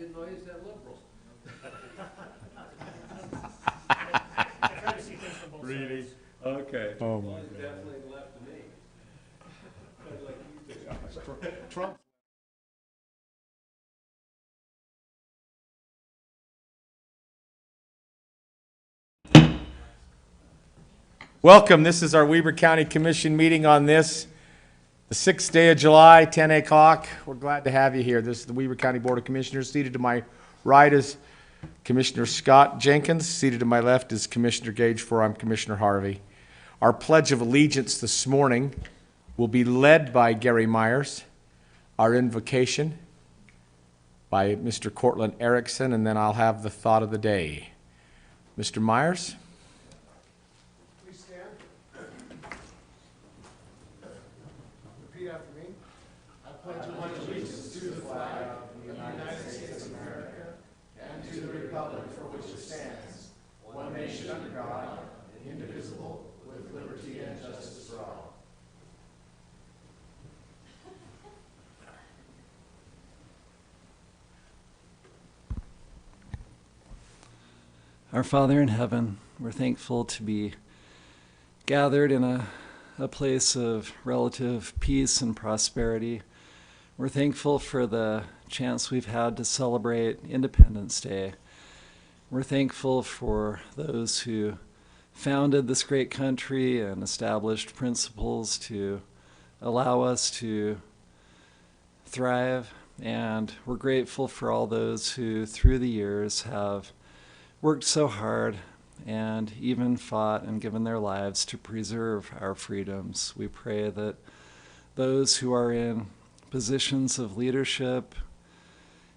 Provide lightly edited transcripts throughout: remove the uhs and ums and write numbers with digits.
didn't know you said liberals. I try to see things from both Really? sides. Okay. Oh, Well, my he's God. definitely left to me. Like you do. Trump. Welcome. This is our Weber County Commission meeting on this, the 6th day of July, 10 o'clock. We're glad to have you here. This is the Weber County Board of Commissioners. Seated to my right is Commissioner Scott Jenkins. Seated to my left is Commissioner Gage for I'm Commissioner Harvey. Our Pledge of Allegiance this morning will be led by Gary Myers. Our invocation by Mr. Cortland Erickson, and then I'll have the thought of the day. Mr. Myers? Please stand. Repeat after me. I pledge allegiance to the flag of the United States of America and to the republic for which it stands, one nation under God, indivisible, with liberty and justice for all. Our Father in heaven, we're thankful to be gathered in a place of relative peace and prosperity. We're thankful for the chance we've had to celebrate Independence Day. We're thankful for those who founded this great country and established principles to allow us to thrive. And we're grateful for all those who, through the years, have worked so hard and even fought and given their lives to preserve our freedoms. We pray that those who are in positions of leadership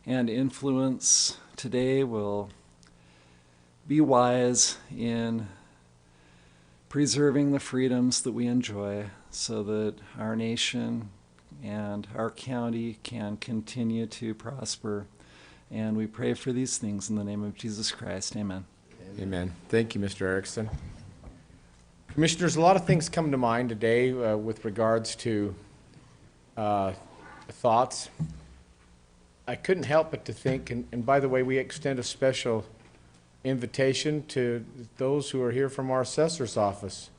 and influence today will be wise in preserving the freedoms that we enjoy so that our nation and our county can continue to prosper. And we pray for these things in the name of Jesus Christ. Amen. Amen. Thank you, Mr. Erickson. Commissioners, a lot of things come to mind today with regards to thoughts. I couldn't help but to think, and by the way, we extend a special invitation to those who are here from our assessor's office.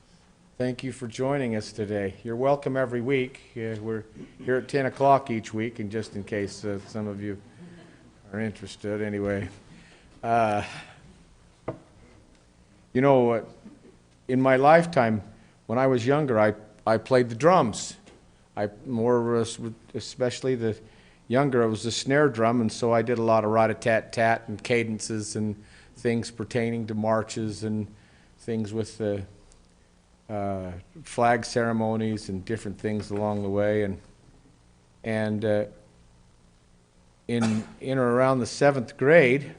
Thank you for joining us today. You're welcome every week. We're here at 10 o'clock each week, and just in case some of you are interested anyway. You know, in my lifetime, when I was younger, I played the drums. Especially the younger, it was the snare drum, and so I did a lot of rat-a-tat-tat and cadences and things pertaining to marches and things with the flag ceremonies and different things along the way. And in or around the 7th grade,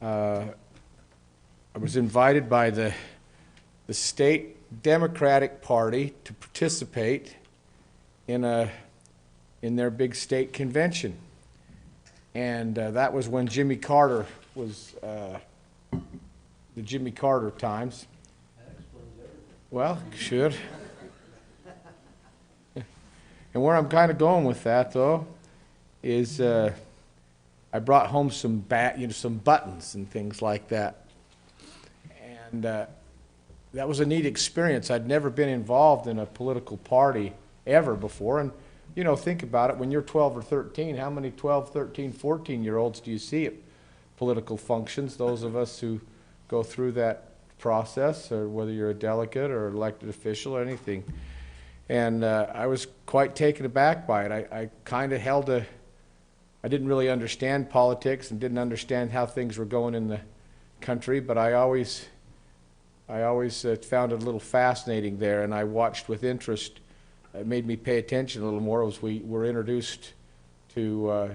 I was invited by the state Democratic Party to participate in their big state convention, and that was when Jimmy Carter was the Jimmy Carter times. That explains everything. Well, should. And where I'm kind of going with that, though, is I brought home some buttons and things like that, and that was a neat experience. I'd never been involved in a political party ever before, and you know, think about it. When you're 12 or 13, how many 12, 13, 14-year-olds do you see at political functions? Those of us who go through that process, or whether you're a delegate or elected official or anything. And I was quite taken aback by it. I kind of I didn't really understand politics and didn't understand how things were going in the country, but I always found it a little fascinating there, and I watched with interest. It made me pay attention a little more as we were introduced to a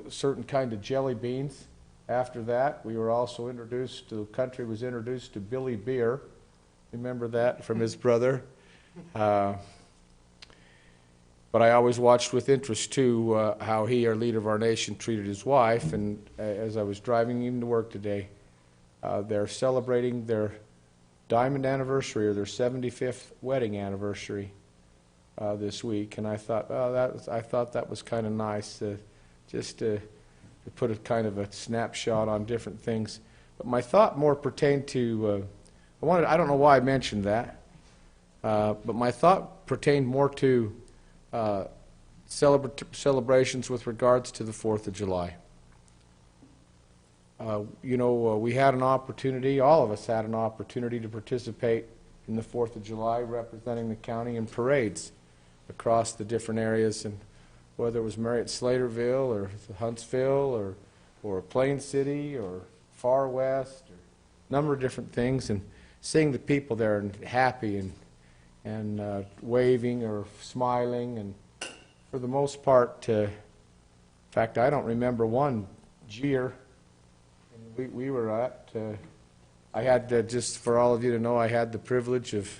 certain kind of jelly beans. After that, we were also introduced to, the country was introduced to Billy Beer. Remember that from his brother? But I always watched with interest, too, how he, our leader of our nation, treated his wife. And as I was driving even to work today, they're celebrating their diamond anniversary, or their 75th wedding anniversary this week. And I thought, I thought that was kind of nice, just to to put a kind of a snapshot on different things. But my thought more pertained to, I don't know why I mentioned that, but my thought pertained more to celebrations with regards to the 4th of July. We had an opportunity, all of us had an opportunity to participate in the 4th of July representing the county in parades across the different areas, and whether it was Marriott Slaterville or Huntsville or Plain City or Far West, or a number of different things, and seeing the people there and happy and waving or smiling, and for the most part, in fact, I don't remember one jeer. We were at, I had, just for all of you to know, I had the privilege of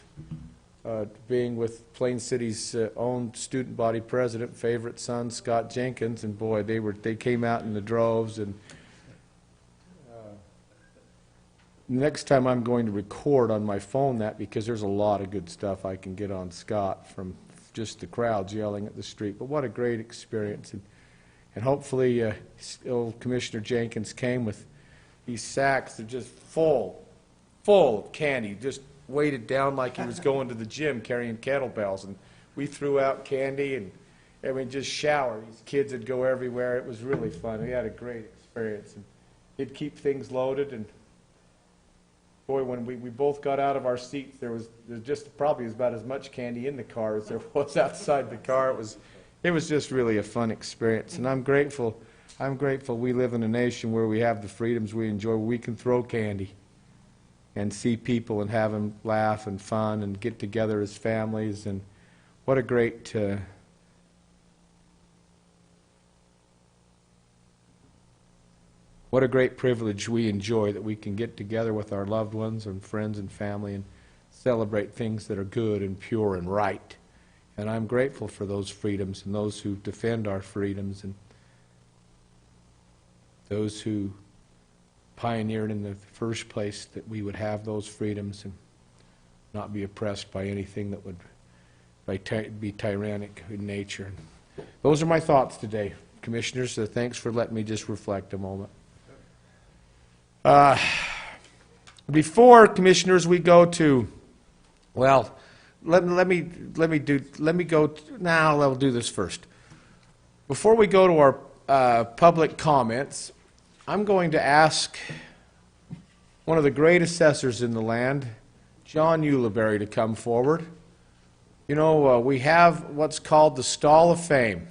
being with Plain City's own student body president, favorite son, Scott Jenkins, and boy, they came out in the droves. And next time I'm going to record on my phone that, because there's a lot of good stuff I can get on Scott from just the crowds yelling at the street. But what a great experience. And hopefully old Commissioner Jenkins came with these sacks that are just full of candy, just weighted down like he was going to the gym carrying kettlebells. And we threw out candy and just shower. These kids would go everywhere. It was really fun. We had a great experience. And he'd keep things loaded. And boy, when we both got out of our seats, there was just probably about as much candy in the car as there was outside the car. It was just really a fun experience. And I'm grateful we live in a nation where we have the freedoms we enjoy, where we can throw candy and see people and have them laugh and fun and get together as families. And what a great privilege we enjoy, that we can get together with our loved ones and friends and family and celebrate things that are good and pure and right. And I'm grateful for those freedoms and those who defend our freedoms and those who pioneered in the first place that we would have those freedoms and not be oppressed by anything that would be tyrannic in nature. Those are my thoughts today, Commissioners. Thanks for letting me just reflect a moment. Before, Commissioners, we go to, well, let me go. Now I'll do this first. Before we go to our public comments, I'm going to ask one of the great assessors in the land, John Ulibarri, to come forward. You know, we have what's called the Stall of Fame,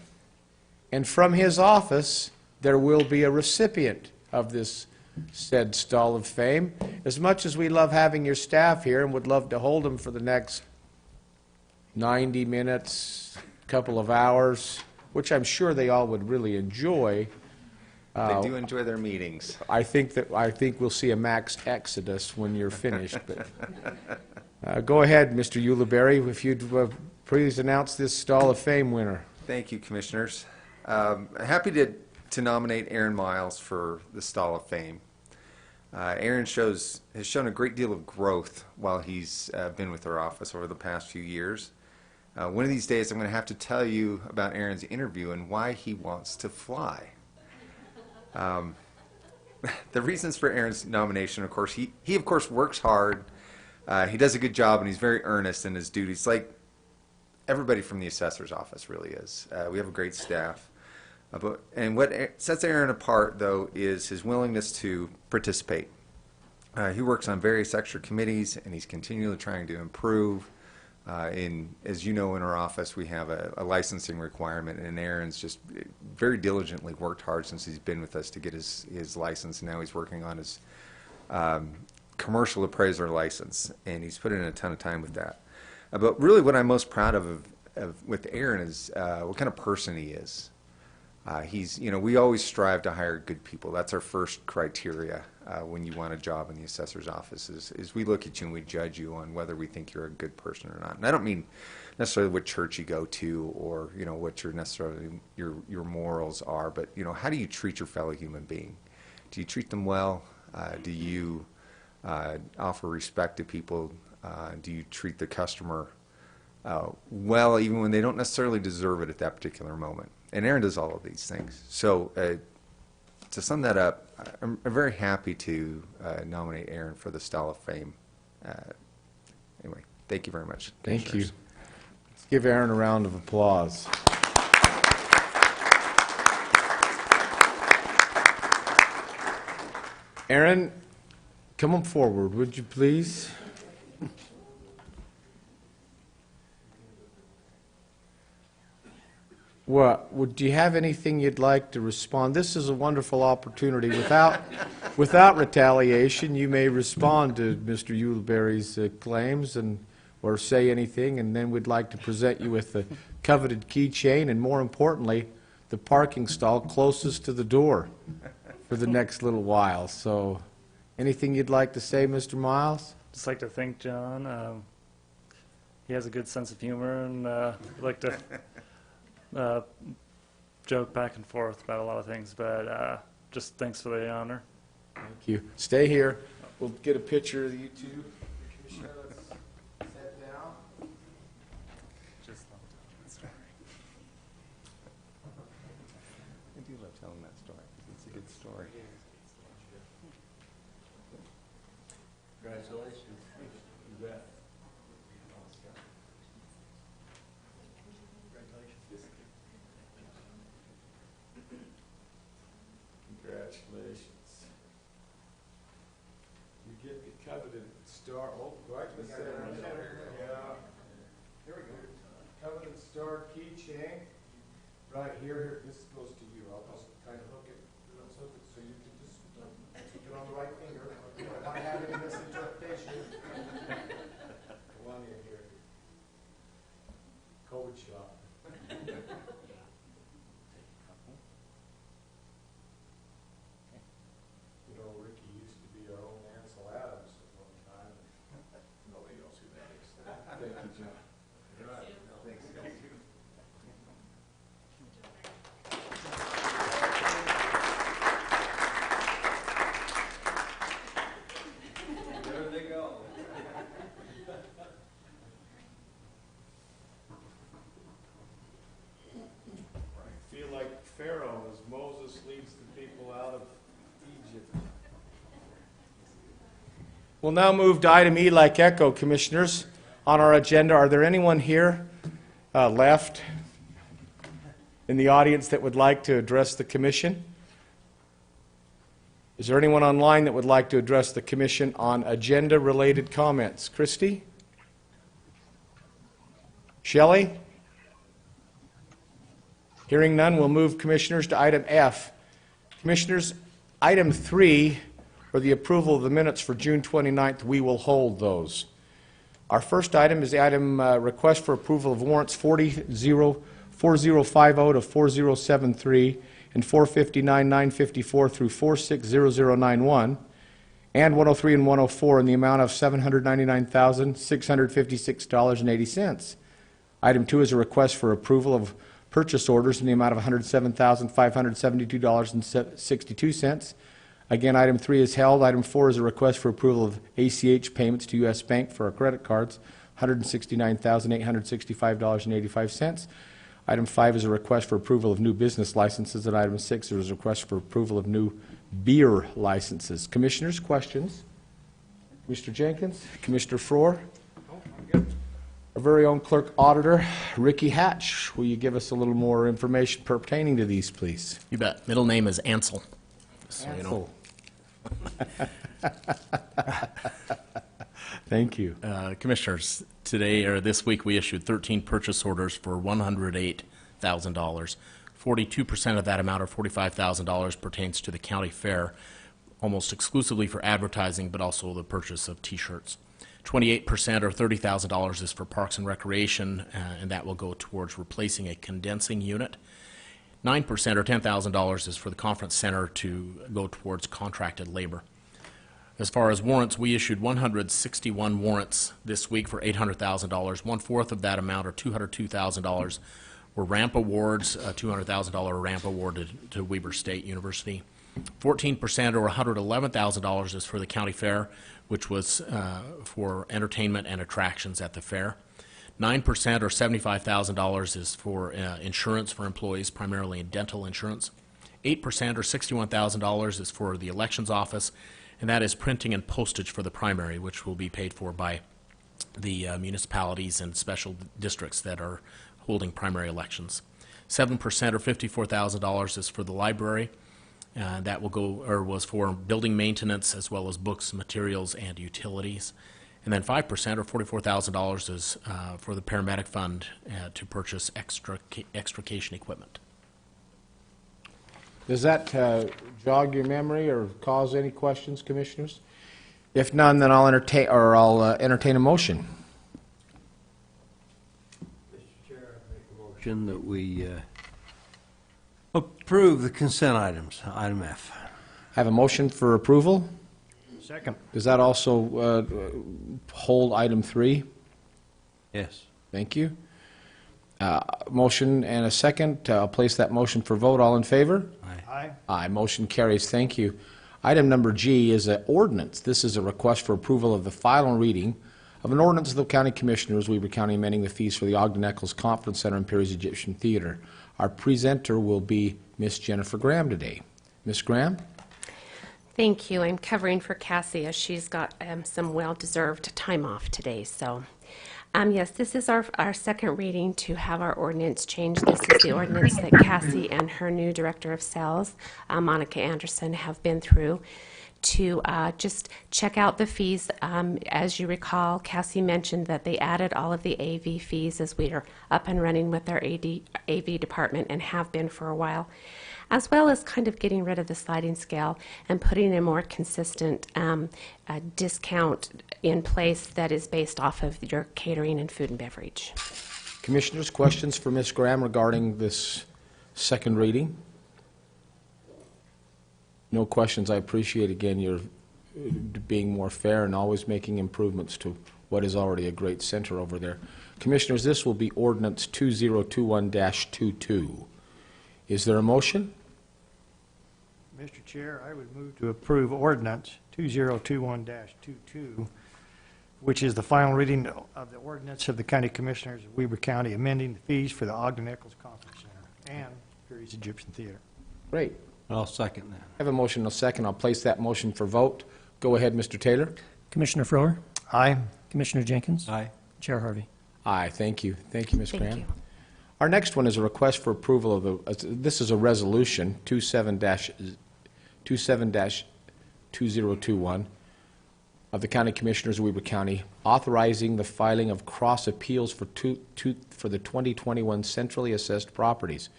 and from his office there will be a recipient of this said Stall of Fame. As much as we love having your staff here and would love to hold them for the next 90 minutes, couple of hours, which I'm sure they all would really enjoy. They do enjoy their meetings. I think we'll see a max exodus when you're finished. But go ahead, Mr. Ulibarri, if you'd please announce this Stall of Fame winner. Thank you, Commissioners. Happy to nominate Aaron Miles for the Stall of Fame. Aaron has shown a great deal of growth while he's been with our office over the past few years. One of these days I'm going to have to tell you about Aaron's interview and why he wants to fly. The reasons for Aaron's nomination, of course, he of course works hard. He does a good job, and he's very earnest in his duties, like everybody from the assessor's office really is. We have a great staff. And what sets Aaron apart, though, is his willingness to participate. He works on various extra committees, and he's continually trying to improve. As you know, in our office, we have a licensing requirement, and Aaron's just very diligently worked hard since he's been with us to get his license, and now he's working on his commercial appraiser license, and he's put in a ton of time with that. But really what I'm most proud of with Aaron is what kind of person he is. We always strive to hire good people. That's our first criteria when you want a job in the assessor's office is we look at you and we judge you on whether we think you're a good person or not. And I don't mean necessarily what church you go to or, what your morals are, but, how do you treat your fellow human being? Do you treat them well? Do you offer respect to people? Do you treat the customer well, even when they don't necessarily deserve it at that particular moment? And Aaron does all of these things. So to sum that up, I'm very happy to nominate Aaron for the Stall of Fame. Anyway, thank you very much. Thank you. Commissioners. Let's give Aaron a round of applause. Aaron, come on forward, would you please? Do you have anything you'd like to respond? This is a wonderful opportunity. Without retaliation, you may respond to Mr. Yuleberry's claims or say anything, and then we'd like to present you with the coveted keychain and, more importantly, the parking stall closest to the door for the next little while. So, anything you'd like to say, Mr. Miles? Just like to thank John. He has a good sense of humor, and I'd like to joke back and forth about a lot of things, but just thanks for the honor. Thank you. Stay here. We'll get a picture of you two. Commissioner, let's sit down. Just I do love telling that story. It's a good story. Congratulations. You bet. Congratulations. You get the coveted star, right in the center. Yeah. Here we go. Coveted star keychain. Right here, this goes to you. I'll just kind of hook it, so you can just keep it on the right finger. Not having a misinterpretation. Go on in here. Code shop. You know, Ricky used to be our own Ansel Adams at one time. Nobody knows who that is. Thank you, John. Thanks, guys. There they go. I feel like Pharaoh as Moses leads the people out of Egypt. We'll now move to item E like echo, Commissioners. On our agenda, are there anyone here left in the audience that would like to address the Commission? Is there anyone online that would like to address the Commission on agenda-related comments? Christy? Shelley? Hearing none, we'll move, Commissioners, to item F. Commissioners, item 3, or the approval of the minutes for June 29th, we will hold those. Our first item is the item request for approval of warrants 4050 to 4073 and 459,954 through 460091 and 103 and 104 in the amount of $799,656.80. Item 2 is a request for approval of purchase orders in the amount of $107,572.62. Again, item 3 is held. Item 4 is a request for approval of ACH payments to U.S. Bank for our credit cards, $169,865.85. Item 5 is a request for approval of new business licenses. And item 6 is a request for approval of new beer licenses. Commissioners, questions? Mr. Jenkins, Commissioner Frohr? Our very own clerk auditor, Ricky Hatch. Will you give us a little more information pertaining to these, please? You bet. Middle name is Ansel. So, you know. Thank you. Commissioners, today or this week we issued 13 purchase orders for $108,000. 42% of that amount, or $45,000, pertains to the county fair, almost exclusively for advertising, but also the purchase of T-shirts. 28%, or $30,000, is for Parks and Recreation, and that will go towards replacing a condensing unit. 9%, or $10,000, is for the conference center to go towards contracted labor. As far as warrants, we issued 161 warrants this week for $800,000. One-fourth of that amount, or $202,000, were ramp awards, a $200,000 ramp award to Weber State University. 14%, or $111,000, is for the county fair, which was for entertainment and attractions at the fair. 9%, or $75,000, is for insurance for employees, primarily in dental insurance. 8% or $61,000 is for the elections office, and that is printing and postage for the primary, which will be paid for by the municipalities and special districts that are holding primary elections. 7% or $54,000 is for the library. That will go, or was for building maintenance as well as books, materials, and utilities. And then 5% or $44,000 is for the paramedic fund to purchase extrication equipment. Does that jog your memory or cause any questions, commissioners? If none, then I'll entertain a motion. Mr. Chair, I make a motion that we approve the consent items, item F. I have a motion for approval. Second. Does that also hold item 3? Yes. Thank you. Motion and a second. I'll place that motion for vote. All in favor? Aye. Aye. Motion carries. Thank you. Item number G is an ordinance. This is a request for approval of the final reading of an ordinance of the County Commissioners, Weber County, amending the fees for the Ogden Eccles Conference Center and Perry's Egyptian Theater. Our presenter will be Miss Jennifer Graham today. Miss Graham? Thank you. I'm covering for Cassie as she's got some well-deserved time off today. So, yes, this is our second reading to have our ordinance changed. This is the ordinance that Cassie and her new director of sales, Monica Anderson, have been through to just check out the fees. As you recall, Cassie mentioned that they added all of the AV fees as we are up and running with our AV department and have been for a while, as well as kind of getting rid of the sliding scale and putting a more consistent discount in place that is based off of your catering and food and beverage. Commissioners, questions for Miss Graham regarding this second reading? No questions. I appreciate, again, your being more fair and always making improvements to what is already a great center over there. Commissioners, this will be ordinance 2021-22. Is there a motion? Mr. Chair, I would move to approve ordinance 2021-22, which is the final reading of the ordinance of the County Commissioners of Weber County amending the fees for the Ogden Eccles Conference Center and Perry's Egyptian Theater. Great. I'll second that. I have a motion and a second. I'll place that motion for vote. Go ahead, Mr. Taylor. Commissioner Frower, Aye. Commissioner Jenkins, Aye. Chair Harvey. Aye, thank you. Thank you, Ms. Thank Graham. you. Our next one is a request for approval of this is a resolution, 27-2021 of the County Commissioners of Weber County, authorizing the filing of cross appeals for the 2021 centrally assessed properties.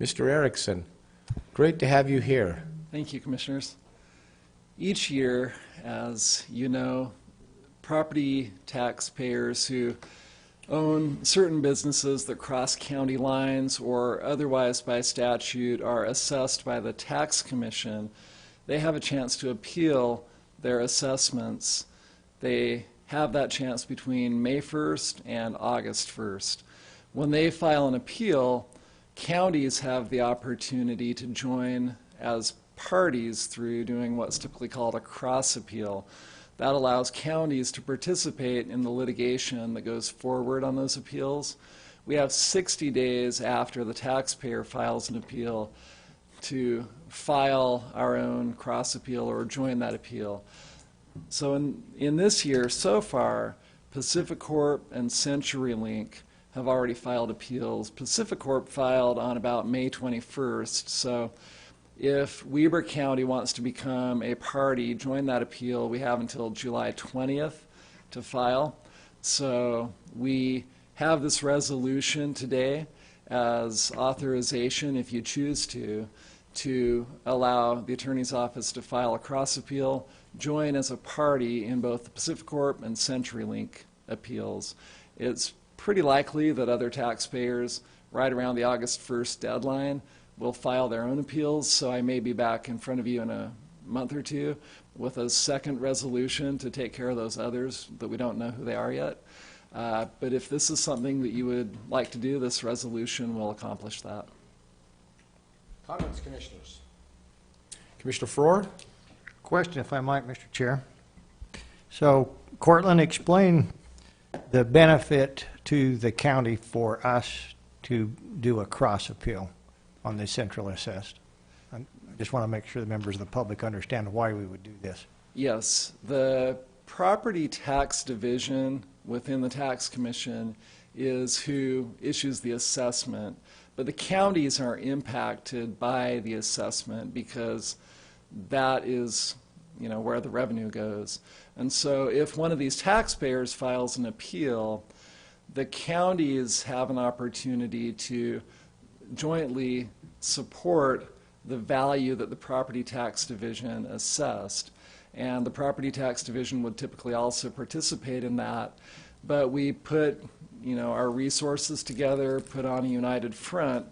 Mr. Erickson, great to have you here. Thank you, Commissioners. Each year, as you know, property taxpayers who own certain businesses that cross county lines or otherwise by statute are assessed by the tax commission, they have a chance to appeal their assessments. They have that chance between May 1st and August 1st. When they file an appeal, counties have the opportunity to join as parties through doing what's typically called a cross appeal. That allows counties to participate in the litigation that goes forward on those appeals. We have 60 days after the taxpayer files an appeal to file our own cross appeal or join that appeal. So in this year, so far, PacifiCorp and CenturyLink have already filed appeals. PacifiCorp filed on about May 21st, so if Weber County wants to become a party, join that appeal, we have until July 20th to file. So we have this resolution today as authorization, if you choose to allow the Attorney's Office to file a cross appeal, join as a party in both the PacifiCorp and CenturyLink appeals. It's pretty likely that other taxpayers, right around the August 1st deadline, will file their own appeals, so I may be back in front of you in a month or two with a second resolution to take care of those others that we don't know who they are yet. But if this is something that you would like to do, this resolution will accomplish that. Comments, Commissioners? Commissioner Ford? Question, if I might, Mr. Chair. So, Cortland, explain the benefit to the county for us to do a cross appeal on the central assessed I just want to make sure the members of the public understand why we would do this. Yes, the property tax division within the tax commission is who issues the assessment, but the counties are impacted by the assessment because that is, you know, where the revenue goes. And so if one of these taxpayers files an appeal, the counties have an opportunity to jointly support the value that the property tax division assessed. And the property tax division would typically also participate in that. But we put, you know, our resources together, put on a united front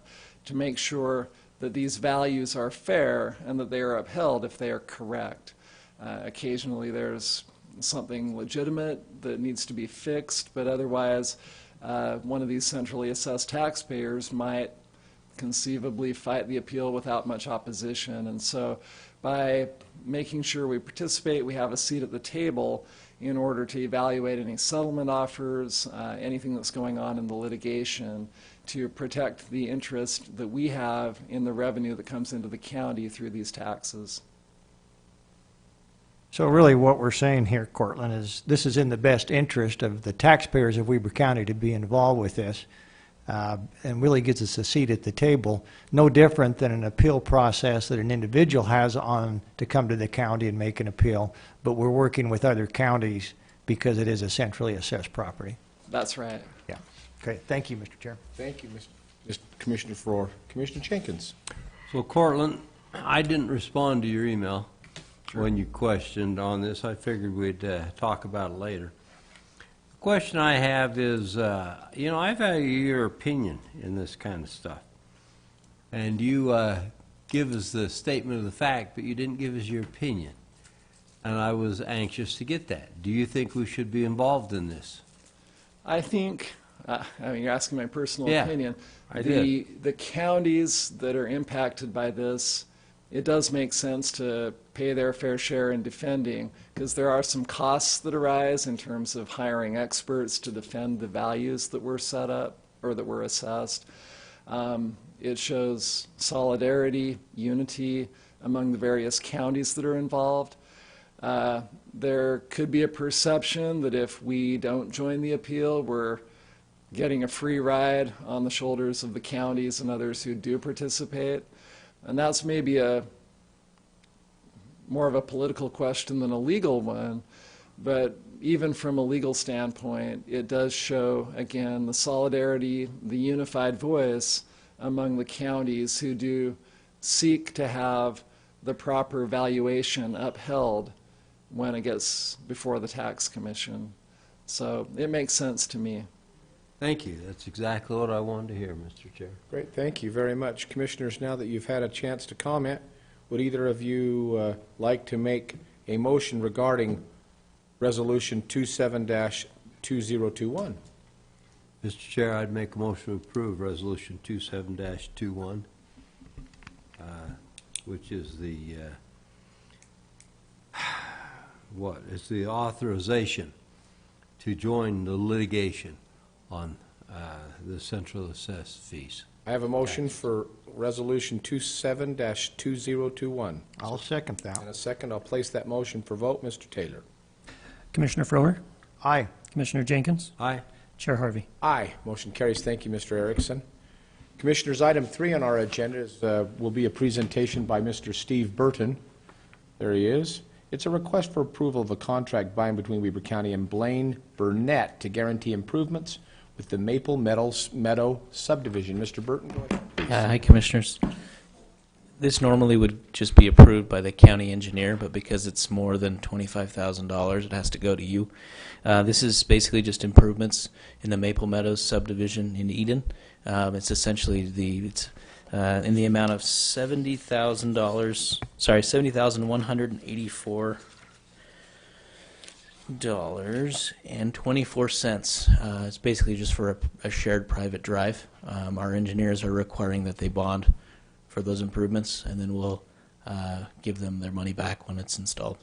to make sure that these values are fair and that they are upheld if they are correct. Occasionally there's something legitimate that needs to be fixed, but otherwise one of these centrally assessed taxpayers might conceivably fight the appeal without much opposition. And so by making sure we participate, we have a seat at the table in order to evaluate any settlement offers, anything that's going on in the litigation, to protect the interest that we have in the revenue that comes into the county through these taxes. So really what we're saying here, Cortland, is this is in the best interest of the taxpayers of Weber County to be involved with this, and really gives us a seat at the table, no different than an appeal process that an individual has on to come to the county and make an appeal, but we're working with other counties because it is a centrally assessed property. That's right. Yeah. Okay. Thank you, Mr. Chair. Thank you, Mr. Commissioner Farrar. Commissioner Jenkins. So Cortland, I didn't respond to your email when you questioned on this. I figured we'd talk about it later. The question I have is, you know, I value your opinion in this kind of stuff. And you give us the statement of the fact, but you didn't give us your opinion. And I was anxious to get that. Do you think we should be involved in this? I think, I mean, you're asking my personal Yeah, opinion. I did. The counties that are impacted by this, it does make sense to pay their fair share in defending, because there are some costs that arise in terms of hiring experts to defend the values that were set up or that were assessed. It shows solidarity, unity among the various counties that are involved. There could be a perception that if we don't join the appeal, we're getting a free ride on the shoulders of the counties and others who do participate. And that's maybe more of a political question than a legal one, but even from a legal standpoint, it does show, again, the solidarity, the unified voice among the counties who do seek to have the proper valuation upheld when it gets before the tax commission. So it makes sense to me. Thank you. That's exactly what I wanted to hear, Mr. Chair. Great, thank you very much. Commissioners, now that you've had a chance to comment, would either of you like to make a motion regarding Resolution 27-2021? Mr. Chair, I'd make a motion to approve Resolution 27-21, which is the, it's the authorization to join the litigation on the central assessed fees. I have a motion for Resolution 27-2021. I'll second that. In a second, I'll place that motion for vote. Mr. Taylor. Commissioner Frower, Aye. Commissioner Jenkins, Aye. Chair Harvey. Aye. Motion carries. Thank you, Mr. Erickson. Commissioners, item 3 on our agenda will be a presentation by Mr. Steve Burton. There he is. It's a request for approval of a contract by and between Weber County and Blaine Burnett to guarantee improvements with the Maple Meadow subdivision. Mr. Burton, go ahead. Hi, Commissioners. This normally would just be approved by the county engineer, but because it's more than $25,000, it has to go to you. This is basically just improvements in the Maple Meadows subdivision in Eden. It's essentially in the amount of $70,000. Sorry, $70,184.24. It's basically just for a shared private drive. Our engineers are requiring that they bond for those improvements, and then we'll give them their money back when it's installed.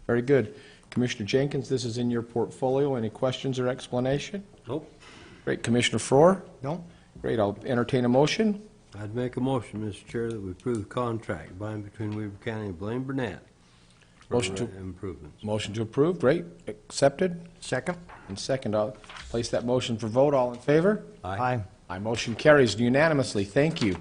Very good. Commissioner Jenkins, this is in your portfolio. Any questions or explanation? Nope. Great. Commissioner Farrar? No? Great. I'll entertain a motion. I'd make a motion, Mr. Chair, that we approve the contract by and between Weber County and Blaine Burnett for Motion to- improvements. Motion to approve, great. Accepted? Second? And second, I'll place that motion for vote. All in favor? Aye. My motion carries unanimously. Thank you.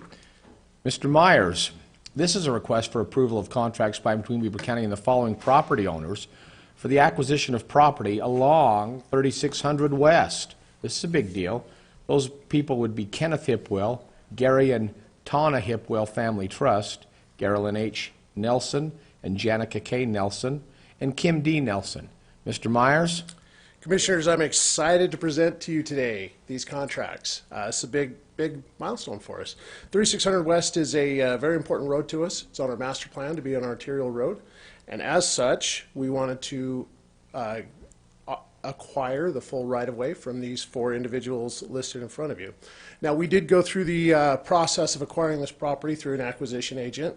Mr. Myers, this is a request for approval of contracts by and between Weber County and the following property owners for the acquisition of property along 3600 West. This is a big deal. Those people would be Kenneth Hipwell, Gary and Tana Hipwell Family Trust, Garolyn H. Nelson and Janica K. Nelson, and Kim D. Nelson. Mr. Myers? Commissioners, I'm excited to present to you today these contracts. It's a big milestone for us. 3600 West is a very important road to us. It's on our master plan to be an arterial road. And as such, we wanted to acquire the full right-of-way from these 4 individuals listed in front of you. Now, we did go through the process of acquiring this property through an acquisition agent.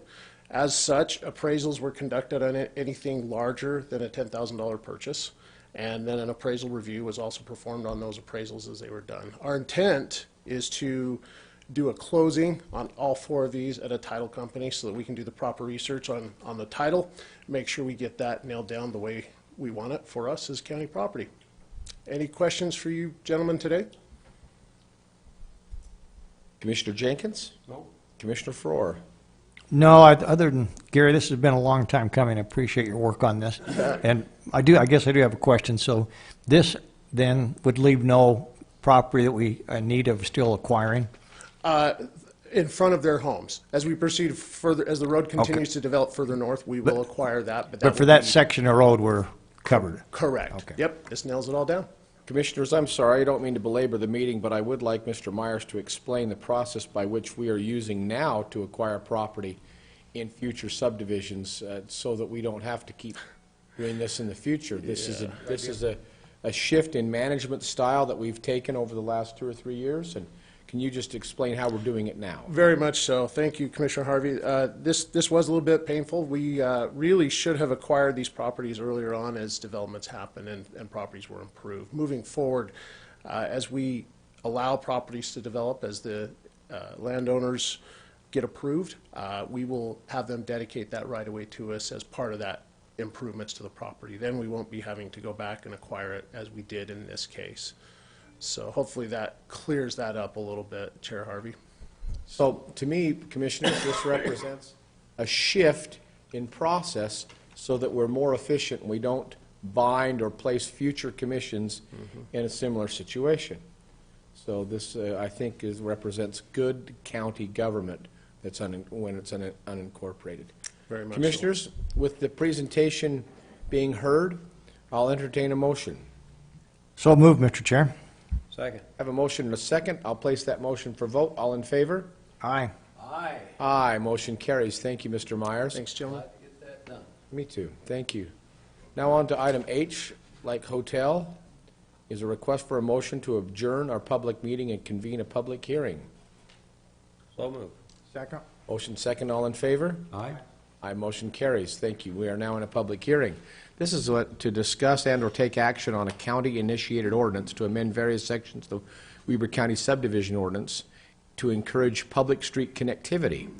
As such, appraisals were conducted on anything larger than a $10,000 purchase. And then an appraisal review was also performed on those appraisals as they were done. Our intent is to do a closing on all 4 of these at a title company so that we can do the proper research on the title, make sure we get that nailed down the way we want it for us as county property. Any questions for you gentlemen today? Commissioner Jenkins? No. Commissioner Farrar? No, other than, Gary, this has been a long time coming. I appreciate your work on this. And I guess I do have a question. So this then would leave no property that we need of still acquiring? In front of their homes. As we proceed further, as the road continues to develop further north, we will acquire that. But for that section of road, we're covered? Correct. Okay. Yep, this nails it all down. Commissioners, I'm sorry, I don't mean to belabor the meeting, but I would like Mr. Myers to explain the process by which we are using now to acquire property in future subdivisions, so that we don't have to keep doing this in the future. This is a shift in management style that we've taken over the last 2 or 3 years, and can you just explain how we're doing it now? Very much so. Thank you, Commissioner Harvey. This was a little bit painful. We really should have acquired these properties earlier on as developments happened and properties were improved. Moving forward, as we allow properties to develop, as the landowners get approved, we will have them dedicate that right away to us as part of that improvements to the property. Then we won't be having to go back and acquire it as we did in this case. So hopefully that clears that up a little bit, Chair Harvey. So, to me, Commissioners, this represents a shift in process so that we're more efficient and we don't bind or place future commissions in a similar situation. So this, I think, represents good county government that's when it's unincorporated. Very much so. Commissioners, with the presentation being heard, I'll entertain a motion. So moved, Mr. Chair. Second. I have a motion and a second. I'll place that motion for vote. All in favor? Aye. Aye. Aye. Motion carries. Thank you, Mr. Myers. Thanks, gentlemen. Get that done. Me too. Thank you. Now on to item H, like hotel, is a request for a motion to adjourn our public meeting and convene a public hearing. So moved. Second. Motion second. All in favor? Aye. Aye. Motion carries. Thank you. We are now in a public hearing. This is to discuss and/or take action on a county-initiated ordinance to amend various sections of the Weber County subdivision ordinance to encourage public street connectivity,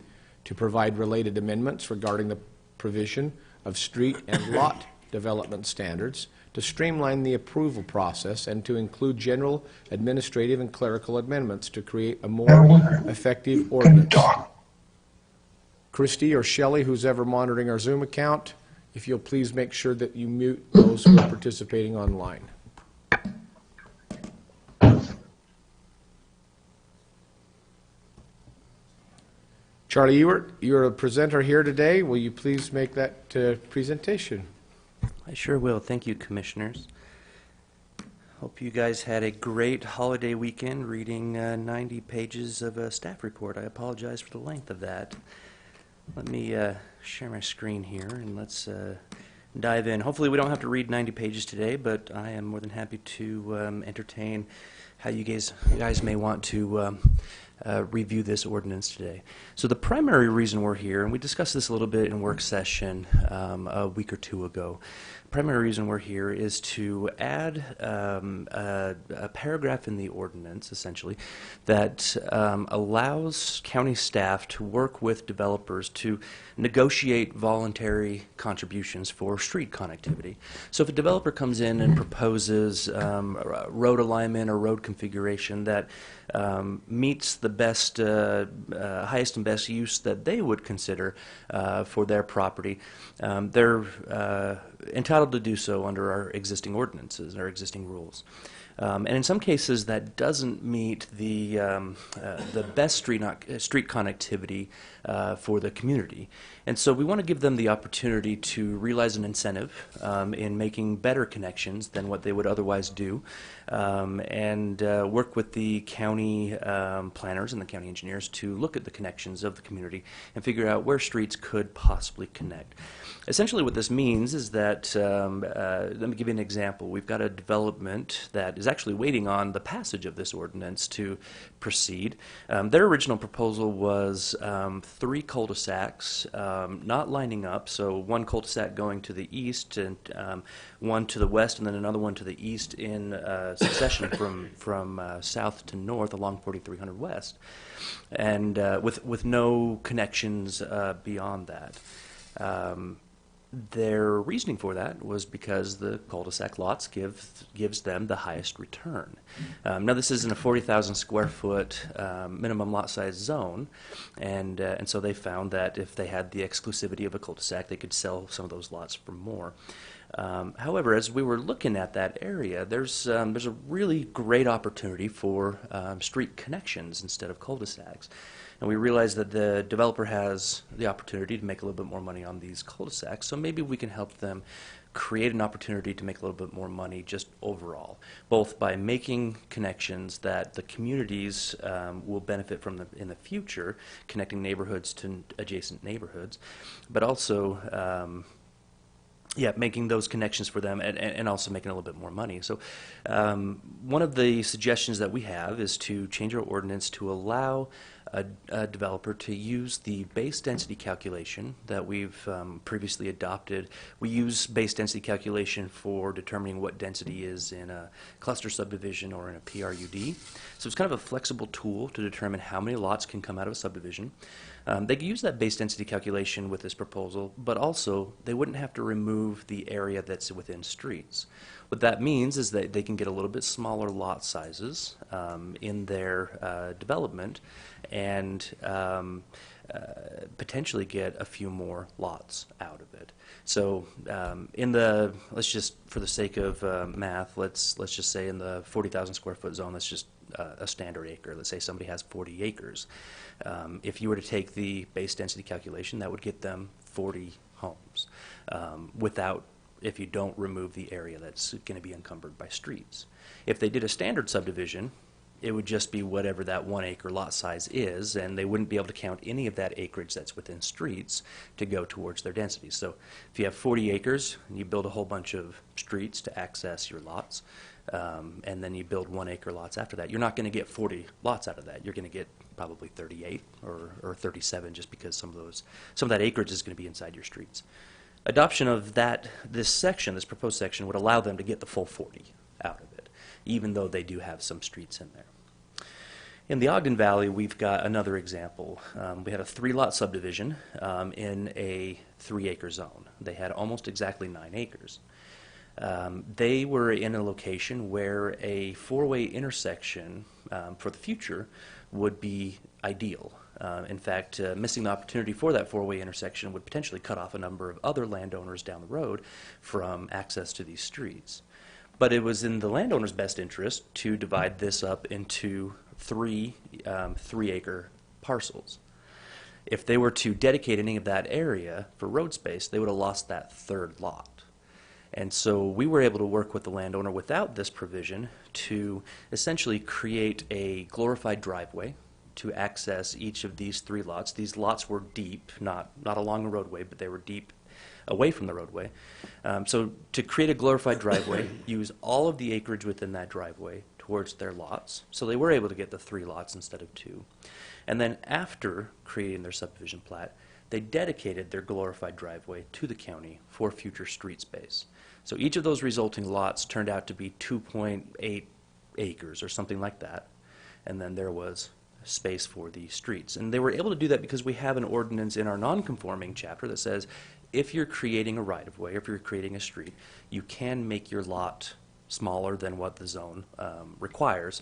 to provide related amendments regarding the provision of street and lot development standards, to streamline the approval process, and to include general administrative and clerical amendments to create a more effective ordinance. Christie or Shelley, who's ever monitoring our Zoom account, if you'll please make sure that you mute those who are participating online. Charlie Ewert, you're a presenter here today. Will you please make that presentation? I sure will. Thank you, Commissioners. Hope you guys had a great holiday weekend reading 90 pages of a staff report. I apologize for the length of that. Let me share my screen here and let's dive in. Hopefully we don't have to read 90 pages today, but I am more than happy to entertain how you guys may want to review this ordinance today. So the primary reason we're here, and we discussed this a little bit in work session a week or two ago, primary reason we're here is to add a paragraph in the ordinance, essentially, that allows county staff to work with developers to negotiate voluntary contributions for street connectivity. So if a developer comes in and proposes road alignment or road configuration that meets the best, highest and best use that they would consider for their property, they're entitled to do so under our existing ordinances, our existing rules. And in some cases, that doesn't meet the best street connectivity for the community. And so we want to give them the opportunity to realize an incentive in making better connections than what they would otherwise do, and work with the county planners and the county engineers to look at the connections of the community and figure out where streets could possibly connect. Essentially what this means is that, let me give you an example. We've got a development that is actually waiting on the passage of this ordinance to proceed. Their original proposal was 3 cul-de-sacs not lining up, so one cul-de-sac going to the east and one to the west and then another one to the east in succession from south to north along 4300 West, and with no connections beyond that. Their reasoning for that was because the cul-de-sac lots gives them the highest return. Now this is in a 40,000 square foot minimum lot size zone, and so they found that if they had the exclusivity of a cul-de-sac, they could sell some of those lots for more. However, as we were looking at that area, there's a really great opportunity for street connections instead of cul-de-sacs. And we realized that the developer has the opportunity to make a little bit more money on these cul-de-sacs, so maybe we can help them create an opportunity to make a little bit more money just overall, both by making connections that the communities will benefit from in the future, connecting neighborhoods to adjacent neighborhoods, but also making those connections for them and also making a little bit more money. So one of the suggestions that we have is to change our ordinance to allow a developer to use the base density calculation that we've previously adopted. We use base density calculation for determining what density is in a cluster subdivision or in a PRUD. So it's kind of a flexible tool to determine how many lots can come out of a subdivision. They can use that base density calculation with this proposal, but also they wouldn't have to remove the area that's within streets. What that means is that they can get a little bit smaller lot sizes in their development and potentially get a few more lots out of it. So let's just, for the sake of math, let's just say in the 40,000 square foot zone, that's just a standard acre. Let's say somebody has 40 acres. If you were to take the base density calculation, that would get them 40 homes if you don't remove the area that's going to be encumbered by streets. If they did a standard subdivision, it would just be whatever that 1 acre lot size is, and they wouldn't be able to count any of that acreage that's within streets to go towards their density. So if you have 40 acres and you build a whole bunch of streets to access your lots, and then you build 1 acre lots after that, you're not going to get 40 lots out of that. You're going to get probably 38 or 37, just because some of that acreage is going to be inside your streets. Adoption of this proposed section, would allow them to get the full 40 out of it, even though they do have some streets in there. In the Ogden Valley, we've got another example. We had a 3-lot subdivision in a 3-acre zone. They had almost exactly 9 acres. They were in a location where a 4-way intersection for the future would be ideal. In fact, missing the opportunity for that 4-way intersection would potentially cut off a number of other landowners down the road from access to these streets. But it was in the landowner's best interest to divide this up into 3 3-acre parcels. If they were to dedicate any of that area for road space, they would have lost that 3rd lot. And so we were able to work with the landowner without this provision to essentially create a glorified driveway to access each of these 3 lots. These lots were deep, not along a roadway, but they were deep away from the roadway. So to create a glorified driveway, use all of the acreage within that driveway towards their lots. So they were able to get the 3 lots instead of 2. And then after creating their subdivision plat, they dedicated their glorified driveway to the county for future street space. So each of those resulting lots turned out to be 2.8 acres or something like that, and then there was space for the streets. And they were able to do that because we have an ordinance in our non-conforming chapter that says if you're creating a right-of-way, if you're creating a street, you can make your lot smaller than what the zone requires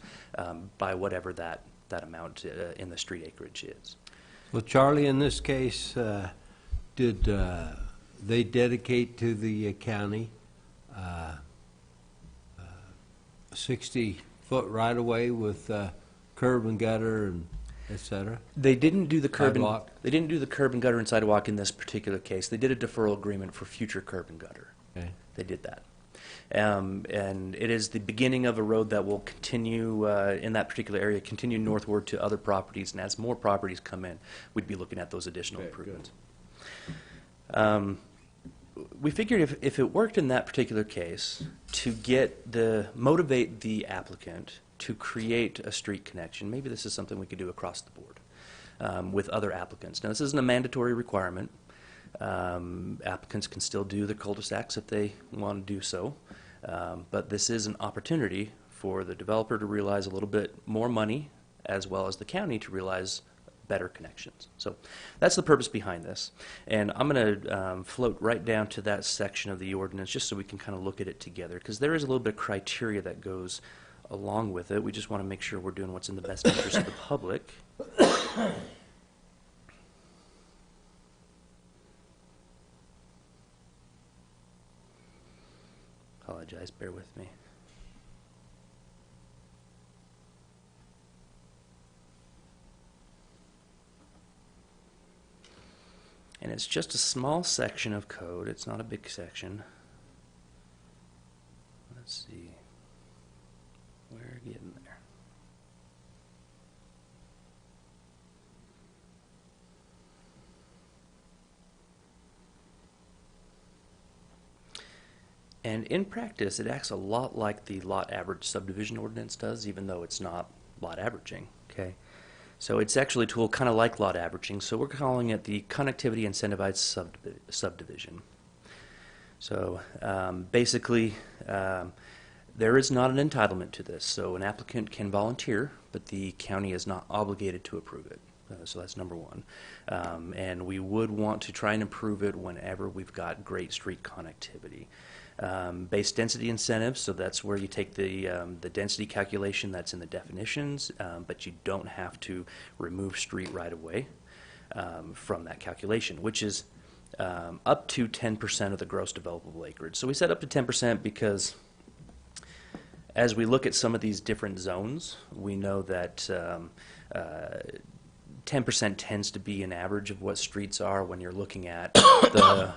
by whatever that amount in the street acreage is. Well, Charlie, in this case, did they dedicate to the county 60-foot right-of-way with curb and gutter and et cetera? They didn't do the curb and Sidewalk? they didn't do the curb and gutter and sidewalk in this particular case. They did a deferral agreement for future curb and gutter. Okay. They did that. And it is the beginning of a road that will continue in that particular area, continue northward to other properties. And as more properties come in, we'd be looking at those additional improvements. We figured if it worked in that particular case to motivate the applicant to create a street connection, maybe this is something we could do across the board with other applicants. Now, this isn't a mandatory requirement. Applicants can still do the cul-de-sacs if they want to do so. But this is an opportunity for the developer to realize a little bit more money, as well as the county to realize better connections. So that's the purpose behind this. And I'm going to float right down to that section of the ordinance just so we can kind of look at it together, because there is a little bit of criteria that goes along with it. We just want to make sure we're doing what's in the best interest of the public. Apologize, bear with me. And it's just a small section of code. It's not a big section. Let's see. We're getting there. And in practice, it acts a lot like the lot average subdivision ordinance does, even though it's not lot averaging, okay? So it's actually a tool kind of like lot averaging, so we're calling it the connectivity incentivized subdivision. So basically, there is not an entitlement to this. So an applicant can volunteer, but the county is not obligated to approve it. So that's number one. And we would want to try and improve it whenever we've got great street connectivity. Base density incentives, so that's where you take the density calculation that's in the definitions, but you don't have to remove street right-of-way from that calculation, which is up to 10% of the gross developable acreage. So we set up to 10% because as we look at some of these different zones, we know that 10% tends to be an average of what streets are when you're looking at the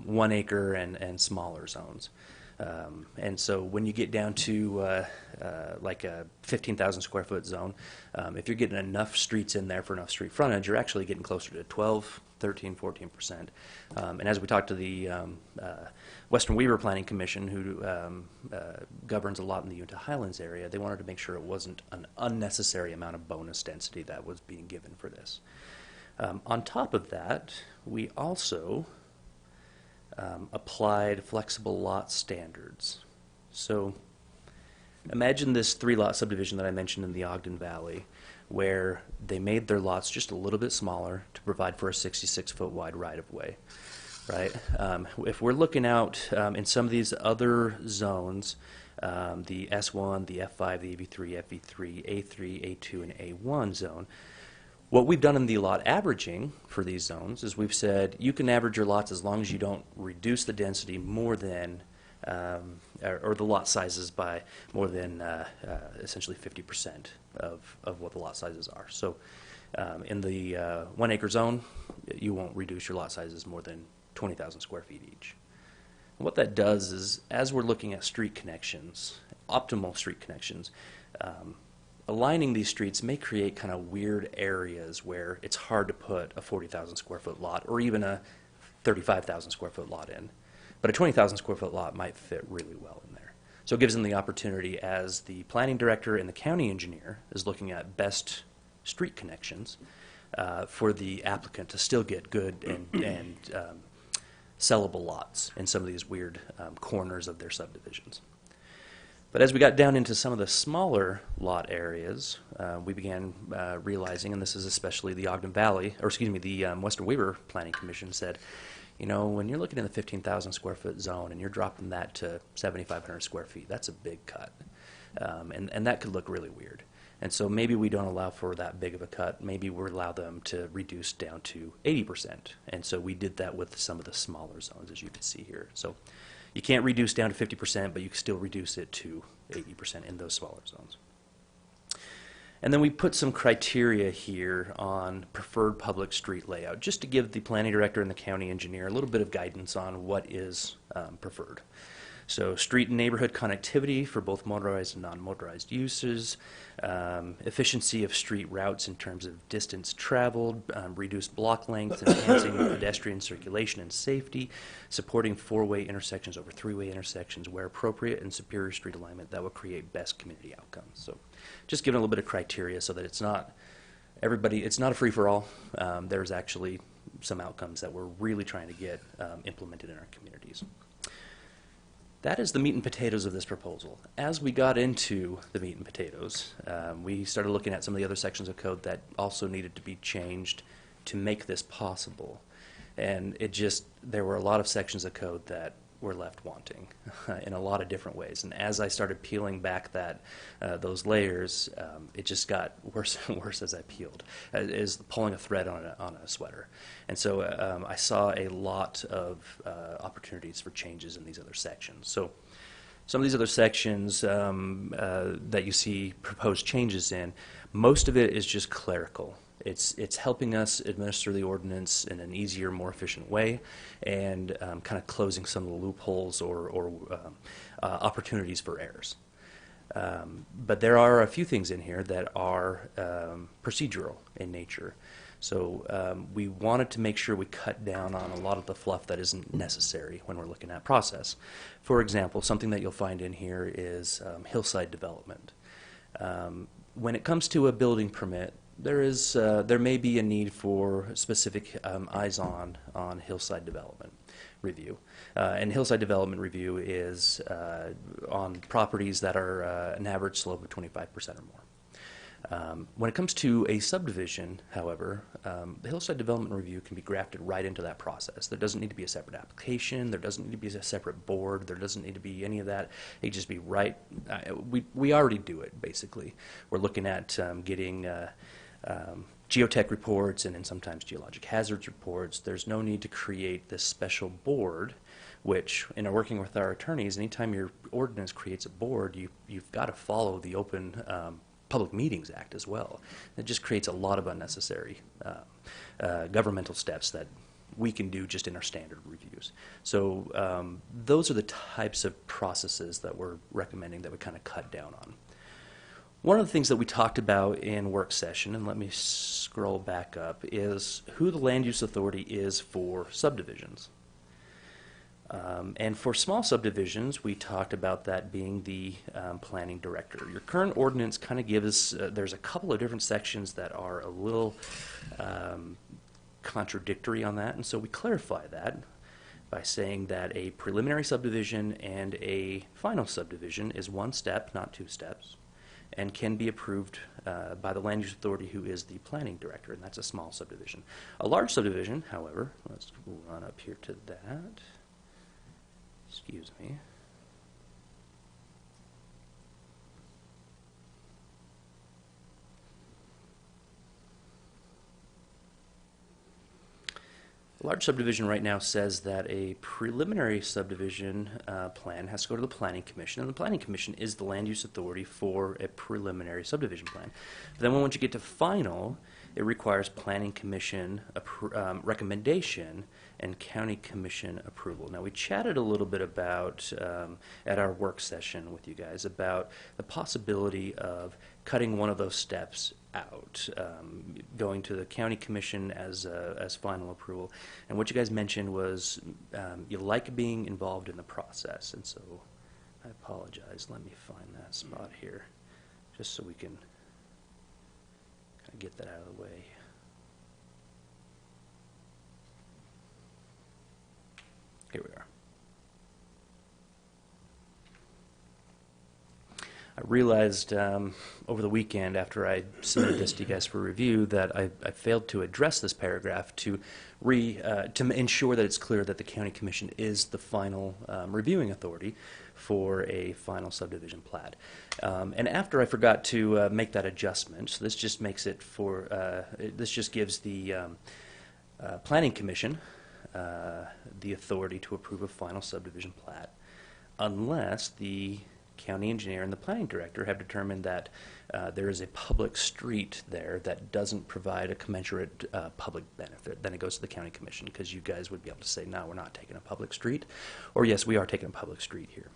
1 acre and smaller zones. And so when you get down to like a 15,000 square foot zone, if you're getting enough streets in there for enough street frontage, you're actually getting closer to 12, 13, 14%. And as we talked to the Western Weaver Planning Commission, who governs a lot in the Uinta Highlands area, they wanted to make sure it wasn't an unnecessary amount of bonus density that was being given for this. On top of that, we also applied flexible lot standards. So imagine this 3-lot subdivision that I mentioned in the Ogden Valley, where they made their lots just a little bit smaller to provide for a 66-foot wide right-of-way, right? If we're looking out in some of these other zones, the S1, the F5, the AV3, FV3, A3, A2, and A1 zone, what we've done in the lot averaging for these zones is we've said you can average your lots as long as you don't reduce the density more than, or the lot sizes by more than essentially 50% of what the lot sizes are. So in the 1 acre zone, you won't reduce your lot sizes more than 20,000 square feet each. And what that does is, as we're looking at street connections, optimal street connections, aligning these streets may create kind of weird areas where it's hard to put a 40,000 square foot lot or even a 35,000 square foot lot in. But a 20,000 square foot lot might fit really well in there. So it gives them the opportunity, as the planning director and the county engineer is looking at best street connections, for the applicant to still get good and sellable lots in some of these weird corners of their subdivisions. But as we got down into some of the smaller lot areas, we began realizing, and this is especially the Ogden Valley, or excuse me, the Western Weaver Planning Commission said, you know, when you're looking at the 15,000 square foot zone and you're dropping that to 7,500 square feet, that's a big cut. And that could look really weird. And so maybe we don't allow for that big of a cut. Maybe we allow them to reduce down to 80%. And so we did that with some of the smaller zones, as you can see here. So you can't reduce down to 50%, but you can still reduce it to 80% in those smaller zones. And then we put some criteria here on preferred public street layout, just to give the planning director and the county engineer a little bit of guidance on what is preferred. So street and neighborhood connectivity for both motorized and non-motorized uses, efficiency of street routes in terms of distance traveled, reduced block length, enhancing pedestrian circulation and safety, supporting four-way intersections over three-way intersections where appropriate, and superior street alignment that will create best community outcomes. So just giving a little bit of criteria so that it's not everybody, it's not a free-for-all. There's actually some outcomes that we're really trying to get implemented in our communities. That is the meat and potatoes of this proposal. As we got into the meat and potatoes, we started looking at some of the other sections of code that also needed to be changed to make this possible. And there were a lot of sections of code that were left wanting in a lot of different ways. And as I started peeling back those layers, it just got worse and worse as I peeled. It is pulling a thread on a sweater. And so I saw a lot of opportunities for changes in these other sections. So some of these other sections that you see proposed changes in, most of it is just clerical. It's helping us administer the ordinance in an easier, more efficient way, and kind of closing some of the loopholes or opportunities for errors. But there are a few things in here that are procedural in nature. So we wanted to make sure we cut down on a lot of the fluff that isn't necessary when we're looking at process. For example, something that you'll find in here is hillside development. When it comes to a building permit, there may be a need for specific eyes on hillside development review. And hillside development review is on properties that are an average slope of 25% or more. When it comes to a subdivision, however, the hillside development review can be grafted right into that process. There doesn't need to be a separate application. There doesn't need to be a separate board. There doesn't need to be any of that. It just be right. We already do it, basically. We're looking at getting geotech reports and then sometimes geologic hazards reports. There's no need to create this special board, which, in working with our attorneys, anytime your ordinance creates a board, you've got to follow the Open Public Meetings Act as well. It just creates a lot of unnecessary governmental steps that we can do just in our standard reviews. So those are the types of processes that we're recommending that we kind of cut down on. One of the things that we talked about in work session, and let me scroll back up, is who the land use authority is for subdivisions. And for small subdivisions, we talked about that being the planning director. Your current ordinance kind of gives, there's a couple of different sections that are a little contradictory on that, and so we clarify that by saying that a preliminary subdivision and a final subdivision is one step, not two steps, and can be approved by the land use authority, who is the planning director, and that's a small subdivision. A large subdivision, however, let's run up here to that. Excuse me. A large subdivision right now says that a preliminary subdivision plan has to go to the Planning Commission, and the Planning Commission is the land use authority for a preliminary subdivision plan. But then once you get to final, it requires Planning Commission recommendation and County Commission approval. Now, we chatted a little bit about, at our work session with you guys, about the possibility of cutting one of those steps out, going to the County Commission as final approval. And what you guys mentioned was you like being involved in the process. And so I apologize. Let me find that spot here just so we can kind of get that out of the way. Here we are. I realized over the weekend after I submitted this to you guys for review that I failed to address this paragraph to ensure that it's clear that the County Commission is the final reviewing authority for a final subdivision plat. And after I forgot to make that adjustment, so this just makes it for, this just gives the Planning Commission the authority to approve a final subdivision plat unless the county engineer and the planning director have determined that there is a public street there that doesn't provide a commensurate public benefit. Then it goes to the county commission, because you guys would be able to say, no, we're not taking a public street, or yes, we are taking a public street here.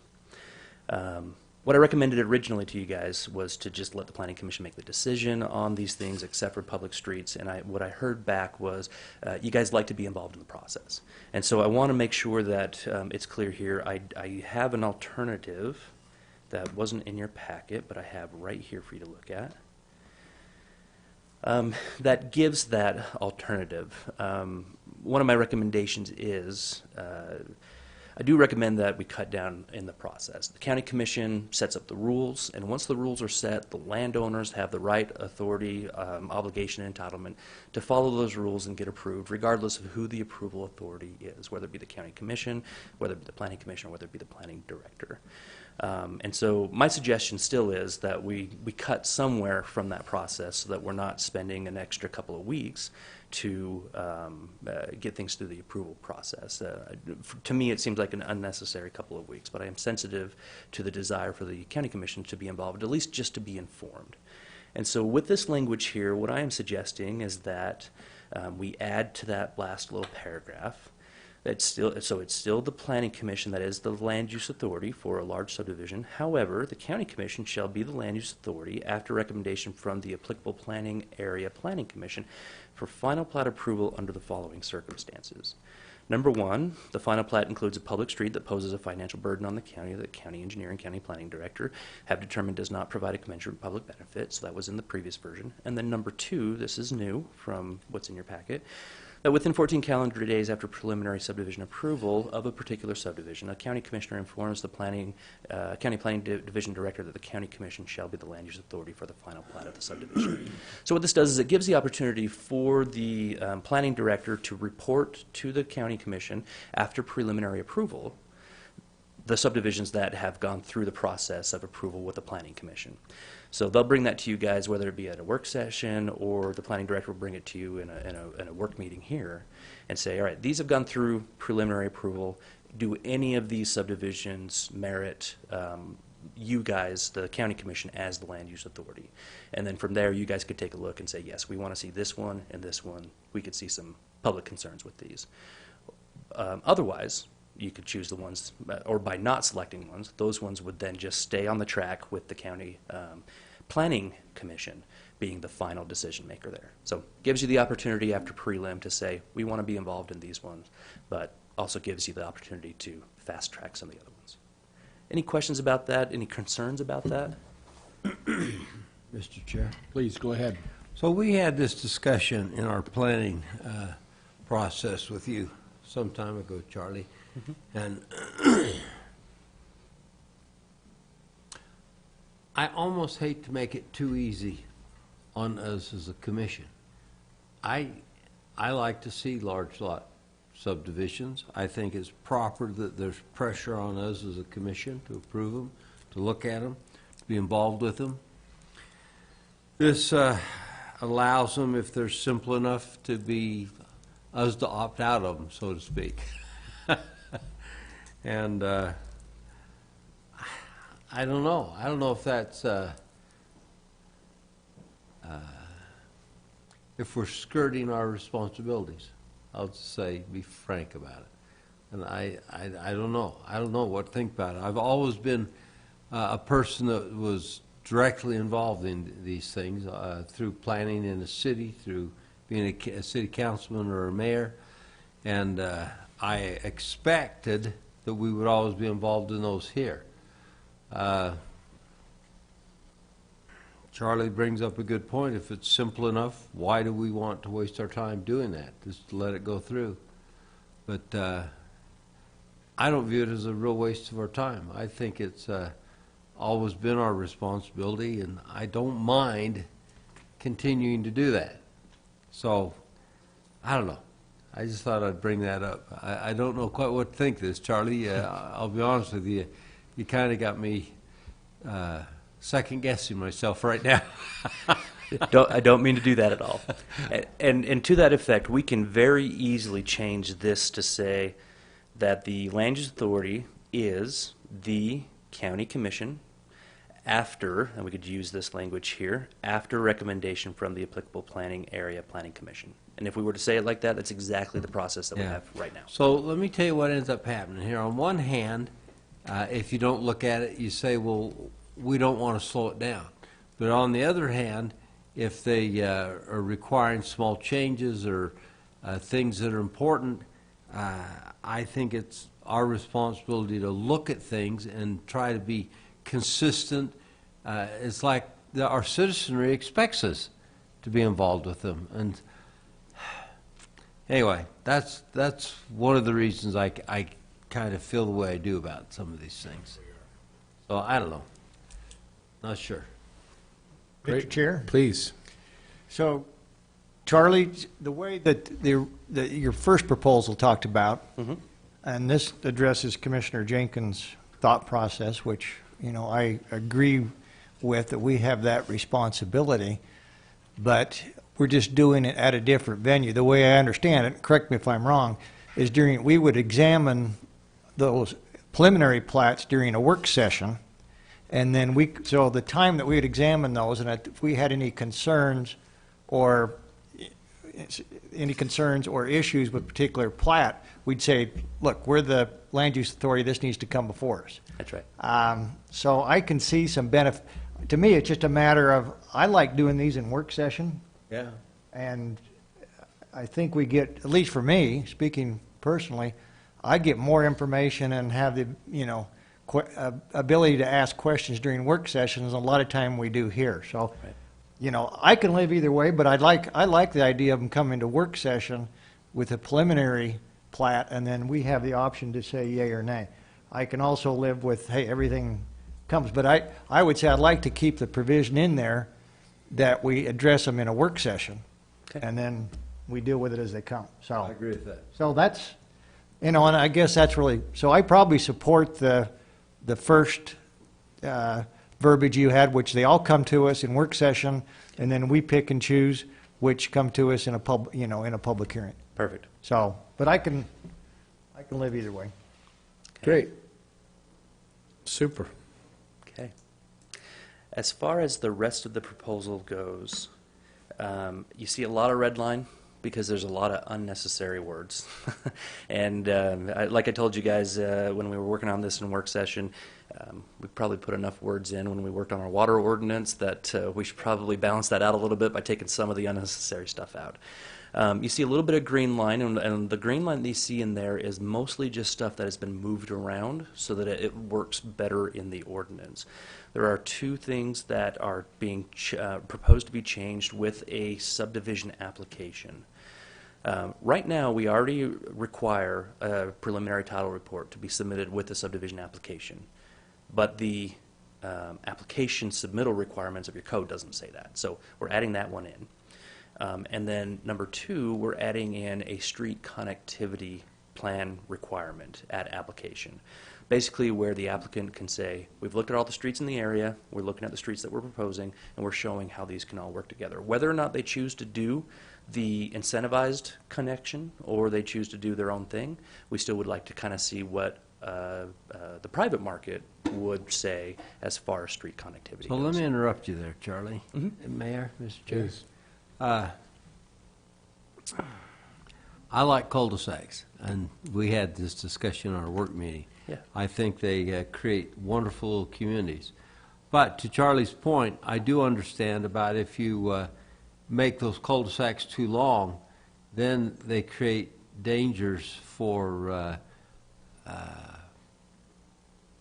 What I recommended originally to you guys was to just let the planning commission make the decision on these things except for public streets, and what I heard back was you guys like to be involved in the process. And so I want to make sure that it's clear here. I have an alternative that wasn't in your packet, but I have right here for you to look at. That gives that alternative. One of my recommendations is I do recommend that we cut down in the process. The county commission sets up the rules, and once the rules are set, the landowners have the right, authority, obligation, and entitlement to follow those rules and get approved, regardless of who the approval authority is, whether it be the county commission, whether it be the planning commission, or whether it be the planning director. And so my suggestion still is that we cut somewhere from that process so that we're not spending an extra couple of weeks to get things through the approval process. To me, it seems like an unnecessary couple of weeks, but I am sensitive to the desire for the county commission to be involved, at least just to be informed. And so with this language here, what I am suggesting is that we add to that last little paragraph it's still the planning commission that is the land use authority for a large subdivision. However, the county commission shall be the land use authority after recommendation from the applicable planning area planning commission for final plat approval under the following circumstances. Number one, the final plat includes a public street that poses a financial burden on the county that the county engineer and county planning director have determined does not provide a commensurate public benefit. So that was in the previous version. And then number two, this is new from what's in your packet, that within 14 calendar days after preliminary subdivision approval of a particular subdivision, a county commissioner informs the county planning division director that the county commission shall be the land use authority for the final plat of the subdivision. So what this does is it gives the opportunity for the planning director to report to the county commission after preliminary approval the subdivisions that have gone through the process of approval with the planning commission. So they'll bring that to you guys, whether it be at a work session or the planning director will bring it to you in a work meeting here and say, all right, these have gone through preliminary approval. Do any of these subdivisions merit you guys, the county commission, as the land use authority? And then from there, you guys could take a look and say, yes, we want to see this one and this one. We could see some public concerns with these. Otherwise, you could choose the ones, or by not selecting ones, those ones would then just stay on the track with the county planning commission being the final decision maker there. So gives you the opportunity after prelim to say, we want to be involved in these ones, but also gives you the opportunity to fast track some of the other ones. Any questions about that? Any concerns about that? Mr. Chair. Please, go ahead. So we had this discussion in our planning process with you some time ago, Charlie. And I almost hate to make it too easy on us as a commission. I like to see large lot subdivisions. I think it's proper that there's pressure on us as a commission to approve them, to look at them, to be involved with them. This allows them, if they're simple enough, to be us to opt out of them, so to speak. And I don't know. I don't know if that's if we're skirting our responsibilities. I'll just say, be frank about it. And I don't know. I don't know what to think about it. I've always been a person that was directly involved in these things through planning in a city, through being a city councilman or a mayor, and I expected that we would always be involved in those here. Charlie brings up a good point. If it's simple enough, why do we want to waste our time doing that? Just to let it go through. But I don't view it as a real waste of our time. I think it's always been our responsibility, and I don't mind continuing to do that. So, I don't know. I just thought I'd bring that up. I don't know quite what to think of this, Charlie. I'll be honest with you. You kind of got me second-guessing myself right now. I don't mean to do that at all. And to that effect, we can very easily change this to say that the Land Use Authority is the county commission after, and we could use this language here, after recommendation from the applicable planning area planning commission. And if we were to say it like that, that's exactly the process that we have right now. So let me tell you what ends up happening here. On one hand, if you don't look at it, you say, well, we don't want to slow it down. But on the other hand, if they are requiring small changes or things that are important, I think it's our responsibility to look at things and try to be consistent. It's like our citizenry expects us to be involved with them. And anyway, that's one of the reasons I kind of feel the way I do about some of these things. So I don't know. Not sure. Mr. Chair? Please. So, Charlie, the way that your first proposal talked about, and this addresses Commissioner Jenkins' thought process, which, you know, I agree with, that we have that responsibility, but we're just doing it at a different venue. The way I understand it, correct me if I'm wrong, is we would examine those preliminary plats during a work session, and then so the time that we would examine those, and if we had any concerns or issues with particular plat, we'd say, look, we're the Land Use Authority, this needs to come before us. That's right. So I can see some benefit. To me, it's just a matter of, I like doing these in work session. Yeah. And I think we get, at least for me, speaking personally, I get more information and have the, you know, ability to ask questions during work sessions a lot of time we do here. So, Right. you know, I can live either way, but I like the idea of them coming to work session with a preliminary plat, and then we have the option to say yay or nay. I can also live with, hey, everything comes, but I would say I'd like to keep the provision in there that we address them in a work session, Okay. and then we deal with it as they come. So I agree with that. so that's, you know, and I guess that's really, so I probably support the first verbiage you had, which they all come to us in work session, and then we pick and choose which come to us in a public hearing. Perfect. So, but I can live either way. Great. Super. Okay. As far as the rest of the proposal goes, you see a lot of red line because there's a lot of unnecessary words. And like I told you guys when we were working on this in work session, we probably put enough words in when we worked on our water ordinance that we should probably balance that out a little bit by taking some of the unnecessary stuff out. You see a little bit of green line, and the green line that you see in there is mostly just stuff that has been moved around so that it works better in the ordinance. There are two things that are being proposed to be changed with a subdivision application. Right now, we already require a preliminary title report to be submitted with the subdivision application, but the application submittal requirements of your code doesn't say that. So we're adding that one in. And then number two, we're adding in a street connectivity plan requirement at application. Basically where the applicant can say, we've looked at all the streets in the area, we're looking at the streets that we're proposing, and we're showing how these can all work together. Whether or not they choose to do the incentivized connection or they choose to do their own thing, we still would like to kind of see what the private market would say as far as street connectivity So goes. let me interrupt you there, Charlie. Mayor, Mr. Chair. Please. I like cul-de-sacs, and we had this discussion on our work meeting. Yeah. I think they create wonderful little communities. But to Charlie's point, I do understand about if you make those cul-de-sacs too long, then they create dangers for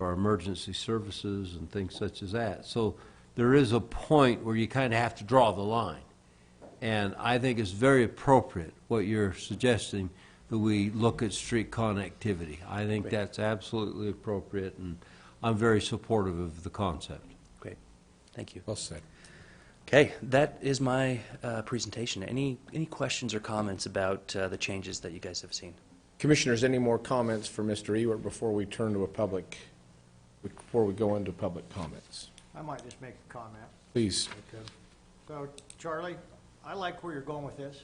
emergency services and things such as that. So there is a point where you kind of have to draw the line. And I think it's very appropriate what you're suggesting, that we look at street connectivity. I think that's absolutely appropriate, and I'm very supportive of the concept. Great. Thank you. Well said. Okay, that is my presentation. Any questions or comments about the changes that you guys have seen? Commissioners, any more comments for Mr. Ewert before we turn to before we go into public comments? I might just make a comment. Please. So, Charlie, I like where you're going with this.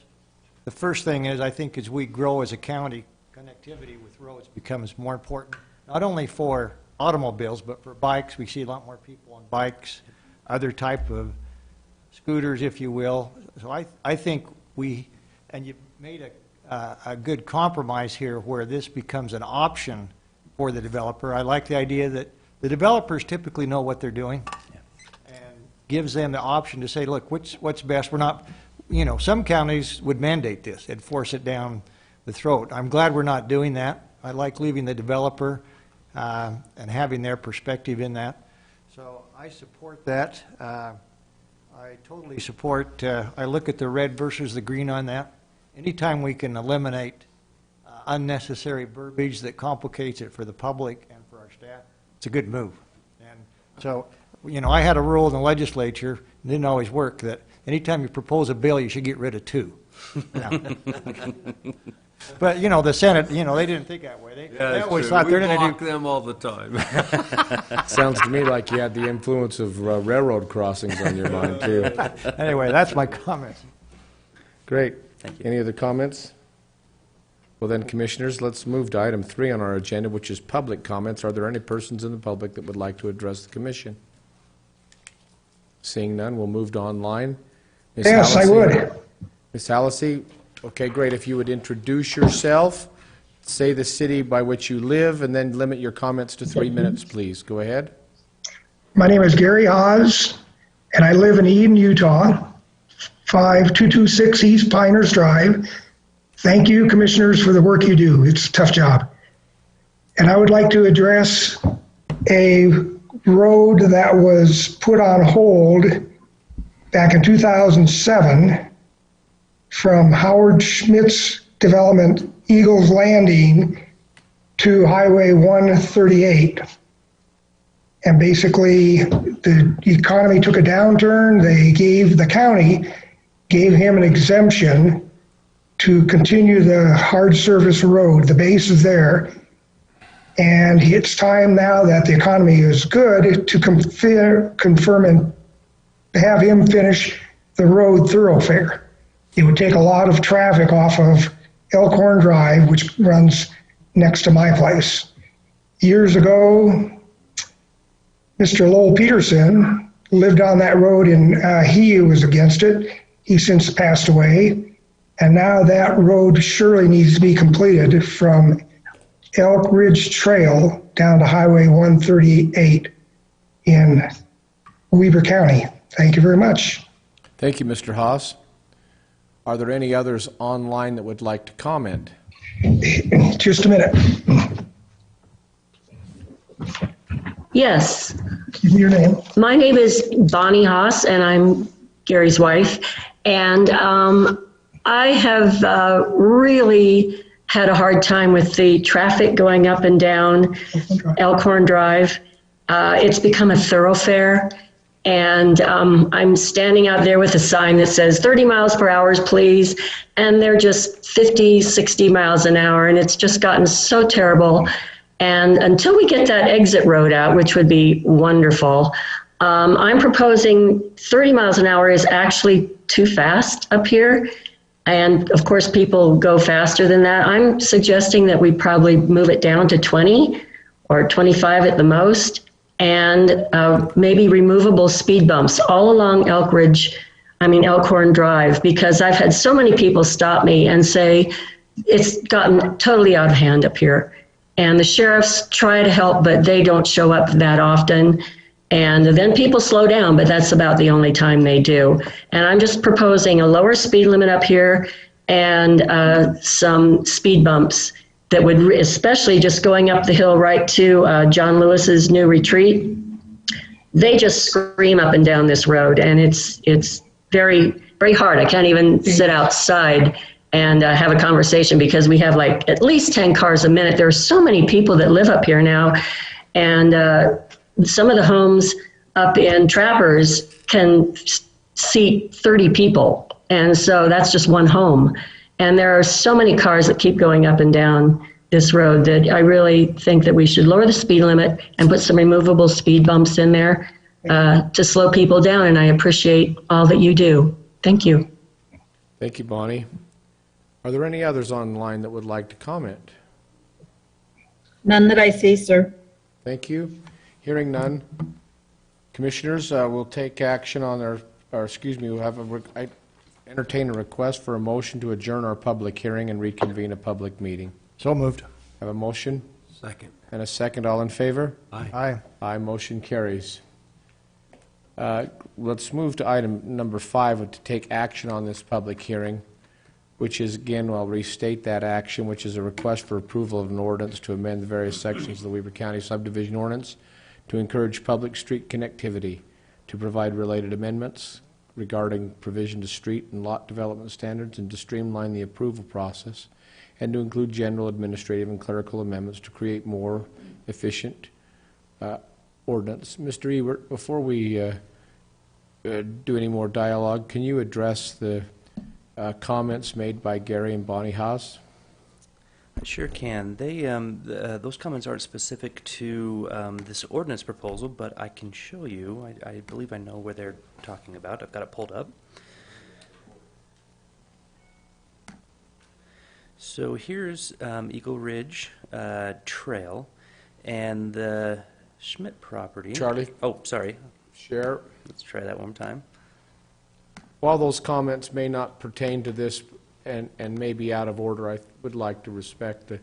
The first thing is, I think as we grow as a county, connectivity with roads becomes more important, not only for automobiles, but for bikes. We see a lot more people on bikes, other type of scooters, if you will. So I think and you made a good compromise here where this becomes an option for the developer. I like the idea that the developers typically know what they're doing and gives them the option to say, look, what's best. We're not, some counties would mandate this and force it down the throat. I'm glad we're not doing that. I like leaving the developer and having their perspective in that. So I support that. I totally support, I look at the red versus the green on that. Anytime we can eliminate unnecessary verbiage that complicates it for the public and for our staff, it's a good move. And so, I had a rule in the legislature, it didn't always work, that anytime you propose a bill, you should get rid of 2. But, the Senate, they didn't think that way. They always thought they're going to do... them all the time. Sounds to me like you had the influence of railroad crossings on your mind, too. Anyway, that's my comments. Great. Thank you. Any other comments? Well then, Commissioners, let's move to item 3 on our agenda, which is public comments. Are there any persons in the public that would like to address the Commission? Seeing none, we'll move to online. Ms. Yes, I would. Ms. Hallisey, okay, great. If you would introduce yourself, say the city by which you live, and then limit your comments to 3 minutes, please. Go ahead. My name is Gary Haas, and I live in Eden, Utah, 5226 East Piners Drive. Thank you, Commissioners, for the work you do. It's a tough job. And I would like to address a road that was put on hold back in 2007 from Howard Schmidt's development, Eagles Landing, to Highway 138. And basically, the economy took a downturn. The county gave him an exemption to continue the hard surface road. The base is there. And it's time now that the economy is good to confirm and have him finish the road thoroughfare. It would take a lot of traffic off of Elkhorn Drive, which runs next to my place. Years ago, Mr. Lowell Peterson lived on that road, and he was against it. He since passed away. And now that road surely needs to be completed from Elk Ridge Trail down to Highway 138 in Weber County. Thank you very much. Thank you, Mr. Haas. Are there any others online that would like to comment? Just a minute. Yes. Give me your name. My name is Bonnie Haas, and I'm Gary's wife. And I have really had a hard time with the traffic going up and down Elkhorn Drive. It's become a thoroughfare. And I'm standing out there with a sign that says 30 miles per hour, please. And they're just 50, 60 miles an hour. And it's just gotten so terrible. And until we get that exit road out, which would be wonderful, I'm proposing 30 miles an hour is actually too fast up here. And of course, people go faster than that. I'm suggesting that we probably move it down to 20 or 25 at the most. And maybe removable speed bumps all along Elkhorn Drive, because I've had so many people stop me and say it's gotten totally out of hand up here. And the sheriffs try to help, but they don't show up that often. And then people slow down, but that's about the only time they do. And I'm just proposing a lower speed limit up here and some speed bumps that would, especially just going up the hill right to John Lewis's new retreat. They just scream up and down this road, and it's very, very hard. I can't even sit outside and have a conversation, because we have like at least 10 cars a minute. There are so many people that live up here now, and some of the homes up in Trappers can seat 30 people, and so that's just one home. And there are so many cars that keep going up and down this road that I really think that we should lower the speed limit and put some removable speed bumps in there to slow people down, and I appreciate all that you do. Thank you. Thank you, Bonnie. Are there any others online that would like to comment? None that I see, sir. Thank you. Hearing none. Commissioners, we'll take action on we'll have I entertain a request for a motion to adjourn our public hearing and reconvene a public meeting. So moved. Have a motion? Second. And a second. All in favor? Aye. Aye. Aye, motion carries. Let's move to item number 5, to take action on this public hearing, which is, again, I'll restate that action, which is a request for approval of an ordinance to amend the various sections of the Weber County subdivision ordinance to encourage public street connectivity, to provide related amendments regarding provision to street and lot development standards, and to streamline the approval process, and to include general administrative and clerical amendments to create more efficient ordinance. Mr. Ewert, before we do any more dialogue, can you address the comments made by Gary and Bonnie Haas? I sure can. Those comments aren't specific to this ordinance proposal, but I can show you. I believe I know where they're talking about. I've got it pulled up. So here's Eagle Ridge Trail and the Schmidt property. Charlie? Oh, sorry. Share. Let's try that one more time. While those comments may not pertain to this and may be out of order, I would like to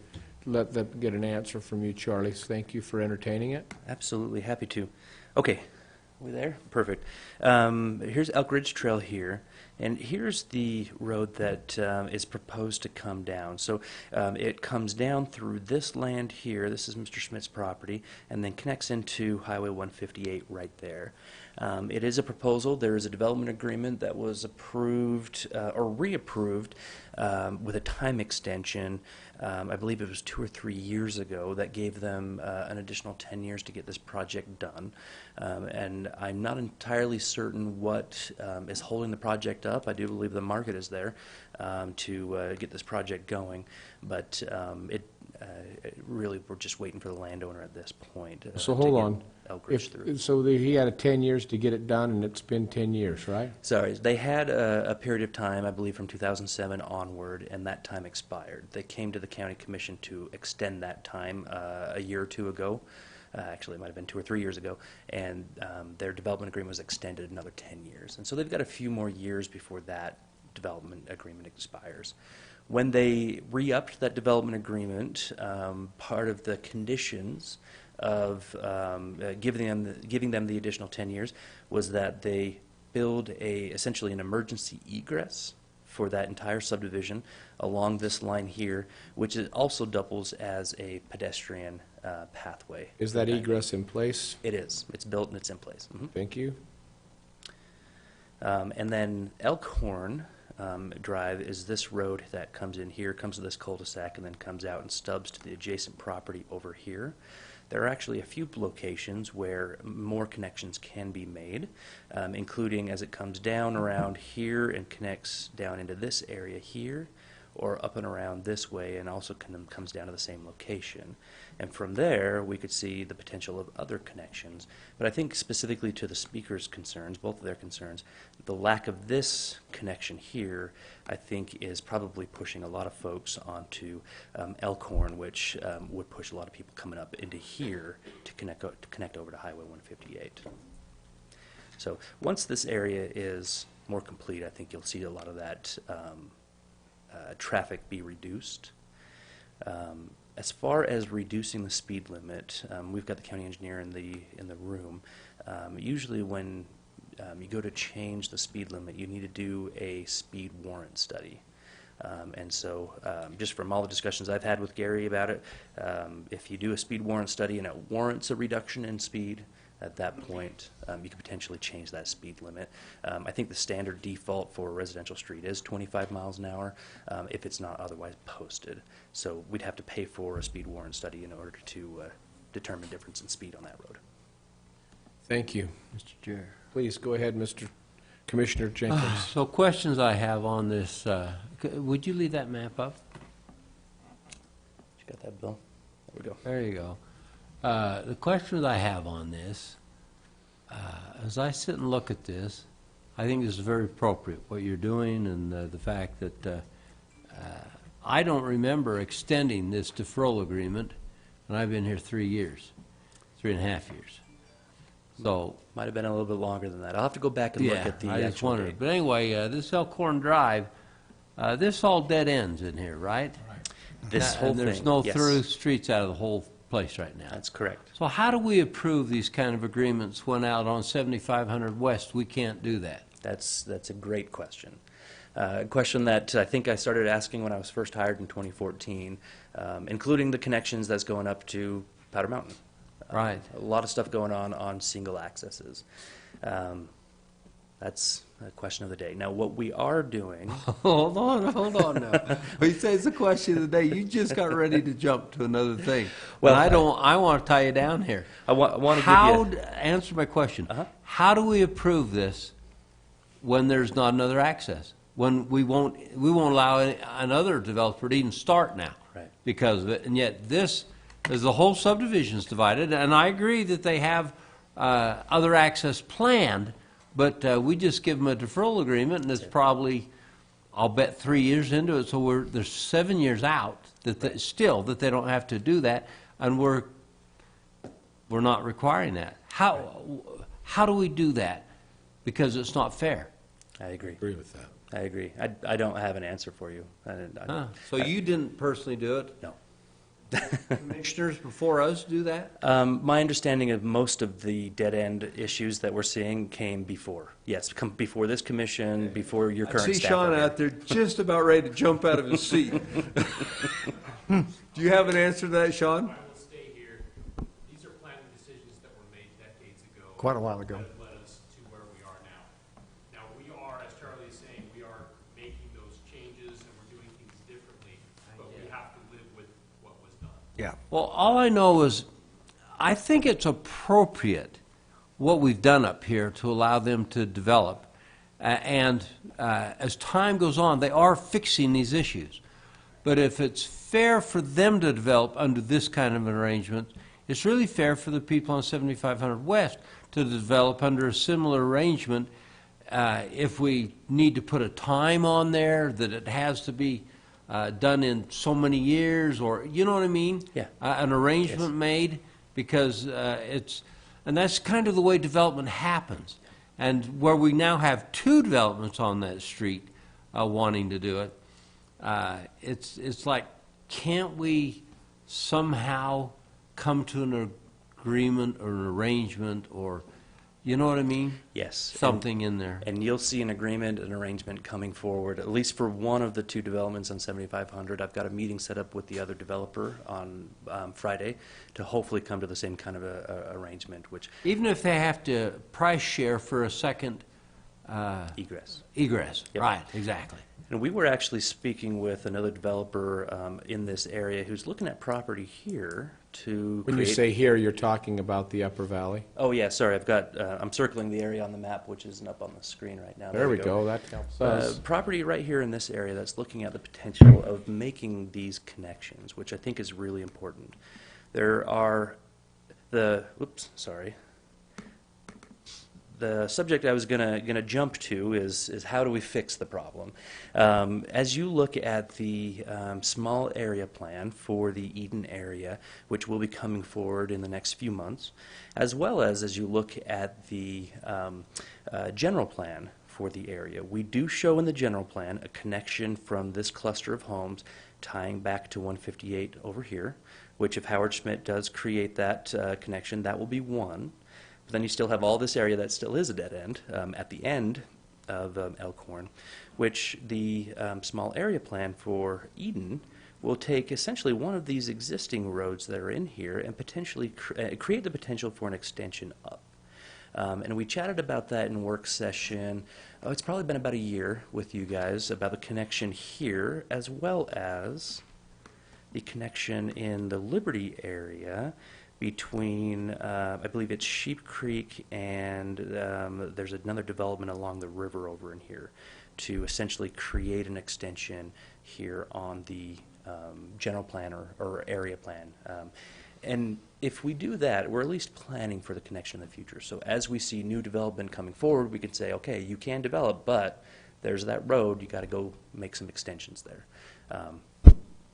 let them get an answer from you, Charlie. So thank you for entertaining it. Absolutely, happy to. Okay, we there? Perfect. Here's Elk Ridge Trail here, and here's the road that is proposed to come down. So it comes down through this land here. This is Mr. Schmidt's property, and then connects into Highway 158 right there. It is a proposal. There is a development agreement that was approved or reapproved with a time extension. I believe it was 2 or 3 years ago that gave them an additional 10 years to get this project done. And I'm not entirely certain what is holding the project up. I do believe the market is there to get this project going, but really we're just waiting for the landowner at this point. So hold on. Elk Ridge through. So he had 10 years to get it done, and it's been 10 years, right? Sorry, they had a period of time, I believe from 2007 onward, and that time expired. They came to the county commission to extend that time a year or two ago. Actually, it might have been 2 or 3 years ago, and their development agreement was extended another 10 years. And so they've got a few more years before that development agreement expires. When they re-upped that development agreement, part of the conditions of giving them the additional 10 years was that they build essentially an emergency egress for that entire subdivision along this line here, which also doubles as a pedestrian pathway. Is that egress in place? It is. It's built and it's in place. Mm-hmm. Thank you. And then Elkhorn Drive is this road that comes in here, comes to this cul-de-sac, and then comes out and stubs to the adjacent property over here. There are actually a few locations where more connections can be made, including as it comes down around here and connects down into this area here, or up and around this way, and also comes down to the same location. And from there, we could see the potential of other connections. But I think specifically to the speaker's concerns, both of their concerns, the lack of this connection here, I think, is probably pushing a lot of folks onto Elkhorn, which would push a lot of people coming up into here to connect over to Highway 158. So once this area is more complete, I think you'll see a lot of that traffic be reduced. As far as reducing the speed limit, we've got the county engineer in the room. Usually when you go to change the speed limit, you need to do a speed warrant study. And so just from all the discussions I've had with Gary about it, if you do a speed warrant study and it warrants a reduction in speed, at that point, you could potentially change that speed limit. I think the standard default for a residential street is 25 miles an hour if it's not otherwise posted. So we'd have to pay for a speed warrant study in order to determine difference in speed on that road. Thank you. Mr. Chair. Please go ahead, Mr. Commissioner Jenkins. So questions I have on this, would you leave that map up? You got that, Bill? There we go. There you go. The questions I have on this, as I sit and look at this, I think this is very appropriate, what you're doing, and the fact that I don't remember extending this deferral agreement, and I've been here 3 years, 3.5 years. So might have been a little bit longer than that. I'll have to go back and look at the I just actual wondered. date. But anyway, this Elkhorn Drive, this all dead ends in here, right? This whole and there's thing, no yes. through streets out of the whole place right now. That's correct. So how do we approve these kind of agreements when out on 7500 West we can't do that? That's a great question. A question that I think I started asking when I was first hired in 2014, including the connections that's going up to Powder Mountain. Right. A lot of stuff going on single accesses. That's a question of the day. Now, what we are doing... Hold on now. He says the question of the day. You just got ready to jump to another thing. Well, I want to tie you down here. I want to give you... Answer my question. How do we approve this when there's not another access? When we won't allow another developer to even start now. Right. Because of it. And yet this, as the whole subdivision's divided, and I agree that they have other access planned, but we just give them a deferral agreement, and it's probably, I'll bet, 3 years into it, so they're 7 years out that they don't have to do that, and we're not requiring that. How do we do that? Because it's not fair. I agree. Agree with that. I agree. I don't have an answer for you. So you didn't personally do it? No. Commissioners before us do that? My understanding of most of the dead-end issues that we're seeing came before. Yes, before this commission, before your current I see staff. Sean out there just about ready to jump out of his seat. Do you have an answer to that, Sean? I will stay here. These are planning decisions that were made decades ago. Quite a while ago. That have led us to where we are now. Now, we are, as Charlie is saying, we are making those changes and we're doing things differently, but we have to live with what was done. Yeah. Well, all I know is I think it's appropriate what we've done up here to allow them to develop. And as time goes on, they are fixing these issues. But if it's fair for them to develop under this kind of an arrangement, it's really fair for the people on 7500 West to develop under a similar arrangement. If we need to put a time on there that it has to be done in so many years, or you know what I mean? Yeah. An arrangement made, because and that's kind of the way development happens. And where we now have 2 developments on that street wanting to do it, it's like, can't we somehow come to an agreement or an arrangement, or you know what I mean? Yes. Something in there. And you'll see an agreement, an arrangement coming forward, at least for one of the 2 developments on 7500. I've got a meeting set up with the other developer on Friday to hopefully come to the same kind of arrangement, which... Even if they have to price share for a second... egress. Egress, Yep. right, exactly. And we were actually speaking with another developer in this area who's looking at property here to When you create... say here, you're talking about the Upper Valley? Oh, yeah, sorry, I'm circling the area on the map, which isn't up on the screen right now. There we go, that helps us. Property right here in this area that's looking at the potential of making these connections, which I think is really important. There are the subject I was gonna jump to is how do we fix the problem? As you look at the small area plan for the Eden area, which will be coming forward in the next few months, as well as you look at the general plan for the area, we do show in the general plan a connection from this cluster of homes tying back to 158 over here, which if Howard Schmidt does create that connection, that will be one. But then you still have all this area that still is a dead end at the end of Elkhorn, which the small area plan for Eden will take essentially one of these existing roads that are in here and potentially create the potential for an extension up. And we chatted about that in work session. Oh, it's probably been about a year with you guys about the connection here, as well as the connection in the Liberty area between, I believe it's Sheep Creek, and there's another development along the river over in here to essentially create an extension here on the general plan or area plan. And if we do that, we're at least planning for the connection in the future. So as we see new development coming forward, we can say, okay, you can develop, but there's that road, you got to go make some extensions there.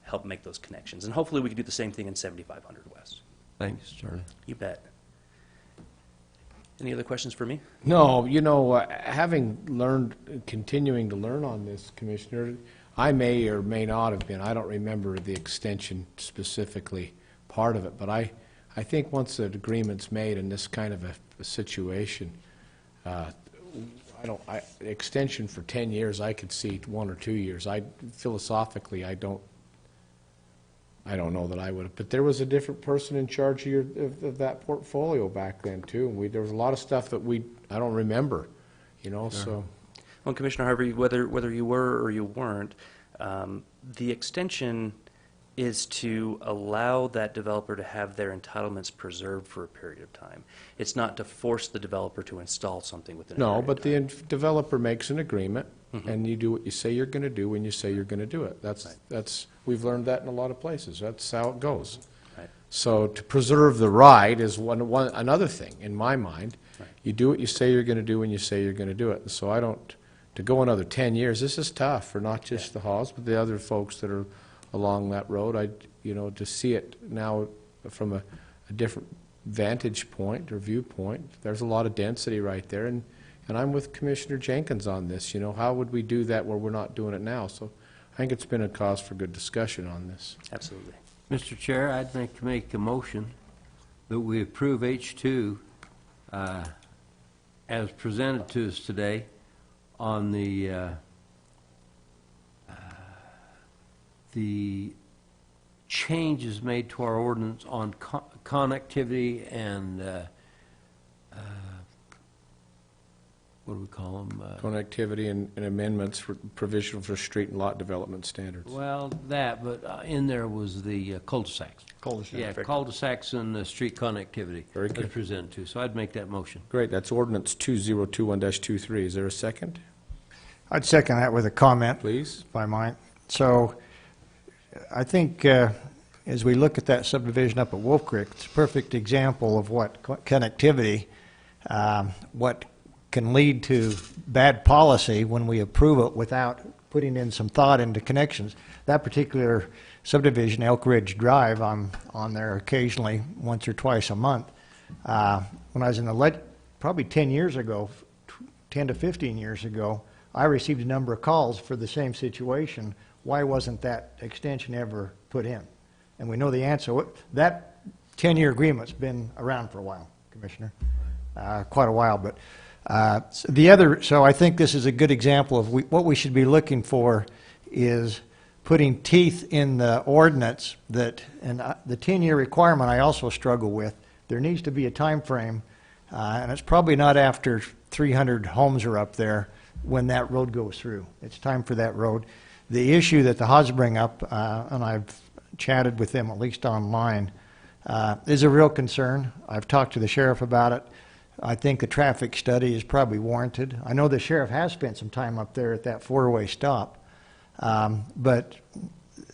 Help make those connections. And hopefully we can do the same thing in 7500 West. Thanks, Charlie. You bet. Any other questions for me? No, you know, having learned, continuing to learn on this, Commissioner, I may or may not have been, I don't remember the extension specifically part of it, but I think once the agreement's made in this kind of a situation, extension for 10 years, I could see 1 or 2 years. Philosophically, I don't know that I would have, but there was a different person in charge of that portfolio back then too, and there was a lot of stuff that I don't remember, you know, Sure. so. Well, Commissioner Harvey, whether you were or you weren't, the extension is to allow that developer to have their entitlements preserved for a period of time. It's not to force the developer to install something within a No, period but of time. the developer makes an agreement, Mhm. and you do what you say you're going to do when you say you're going to do it. We've learned that in a lot of places. That's how it goes. Right. So to preserve the right is another thing, in my mind. Right. You do what you say you're going to do when you say you're going to do it. So to go another 10 years, this is tough for not just the Haws, but the other folks that are along that road. To see it now from a different vantage point or viewpoint, there's a lot of density right there, and I'm with Commissioner Jenkins on this. You know, how would we do that where we're not doing it now? So I think it's been a cause for good discussion on this. Absolutely. Mr. Chair, I'd make a motion that we approve H2 as presented to us today on the changes made to our ordinance on connectivity and what do we call them? Connectivity and amendments for provisional for street and lot development standards. Well, but in there was the cul-de-sacs. Cul-de-sacs. Yeah, cul-de-sacs and street connectivity. Very good. As presented to. So I'd make that motion. Great, that's ordinance 2021-23. Is there a second? I'd second that with a comment. Please. If I might. So I think as we look at that subdivision up at Wolf Creek, it's a perfect example of what connectivity, what can lead to bad policy when we approve it without putting in some thought into connections. That particular subdivision, Elk Ridge Drive, I'm on there occasionally once or twice a month. When I was in the probably 10 years ago, 10 to 15 years ago, I received a number of calls for the same situation. Why wasn't that extension ever put in? And we know the answer. That 10-year agreement's been around for a while, Commissioner, quite a while. But so I think this is a good example of what we should be looking for is putting teeth in the ordinance and the 10-year requirement I also struggle with. There needs to be a time frame, and it's probably not after 300 homes are up there when that road goes through. It's time for that road. The issue that the Haws bring up, and I've chatted with them at least online, is a real concern. I've talked to the sheriff about it. I think the traffic study is probably warranted. I know the sheriff has spent some time up there at that four-way stop. But,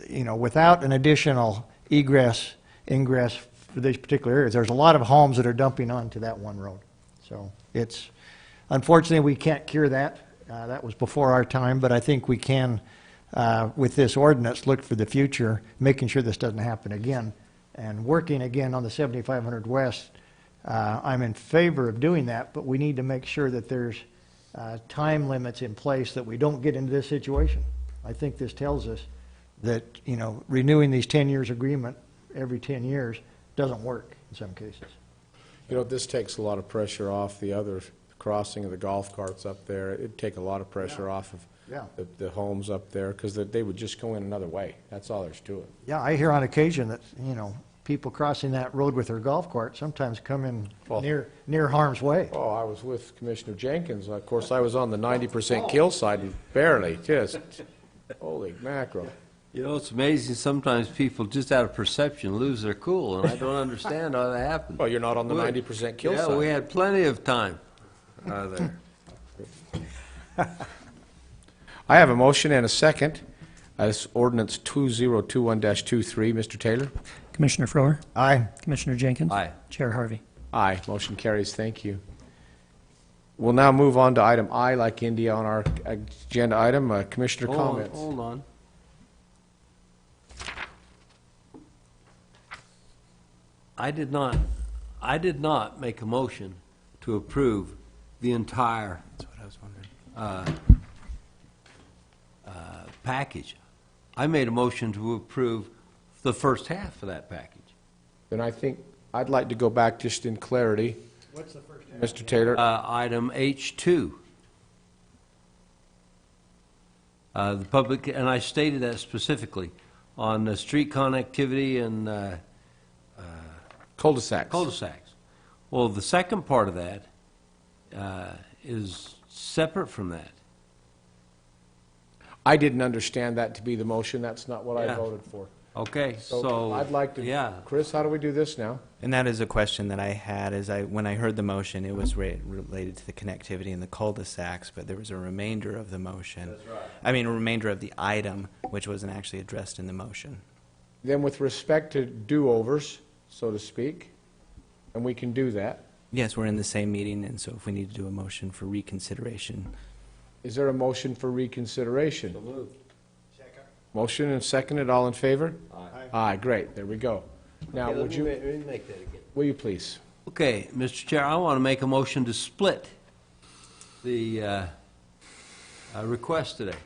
without an additional ingress for these particular areas, there's a lot of homes that are dumping onto that one road. So unfortunately, we can't cure that. That was before our time, but I think we can, with this ordinance, look for the future, making sure this doesn't happen again. And working again on the 7500 West, I'm in favor of doing that, but we need to make sure that there's time limits in place that we don't get into this situation. I think this tells us that, renewing these 10 years agreement every 10 years doesn't work in some cases. This takes a lot of pressure off the other crossing of the golf carts up there. It'd take a lot of pressure off of the homes up there because they would just go in another way. That's all there's to it. Yeah, I hear on occasion that, people crossing that road with their golf cart sometimes come in Well- near harm's way. Oh, I was with Commissioner Jenkins. Of course, I was on the 90% kill side and barely, just, holy mackerel. You know, it's amazing, sometimes people, just out of perception, lose their cool, and I don't understand how that happens. Well, you're not on the We- 90% kill Yeah, side. we had plenty of time there. I have a motion and a second. This ordinance 2021-23. Mr. Taylor? Commissioner Frower, Aye. Commissioner Jenkins. Aye. Chair Harvey. Aye. Motion carries. Thank you. We'll now move on to item I, like India, on our agenda item. Commissioner comments. Hold on. I did not make a motion to approve the entire That's what I was wondering. package. I made a motion to approve the first half of that package. Then I think I'd like to go back just in clarity. What's the first half? Mr. Taylor? Item H2. The public, and I stated that specifically, on the street connectivity and Cul-de-sacs. cul-de-sacs. Well, the second part of that is separate from that. I didn't understand that to be the motion. That's not what I Yeah. voted for. Okay, So so. I'd like to, Yeah. Chris, how do we do this now? And that is a question that I had, when I heard the motion, it was related to the connectivity and the cul-de-sacs, but there was a remainder of the motion. That's right. I mean, a remainder of the item, which wasn't actually addressed in the motion. Then with respect to do-overs, so to speak, and we can do that, Yes, we're in the same meeting, and so if we need to do a motion for reconsideration. is there a motion for reconsideration? Motion and seconded, all in favor? Aye. Aye, great, there we go. Now, Okay, would you, let me make that again. will you please? Okay, Mr. Chair, I want to make a motion to split the request today.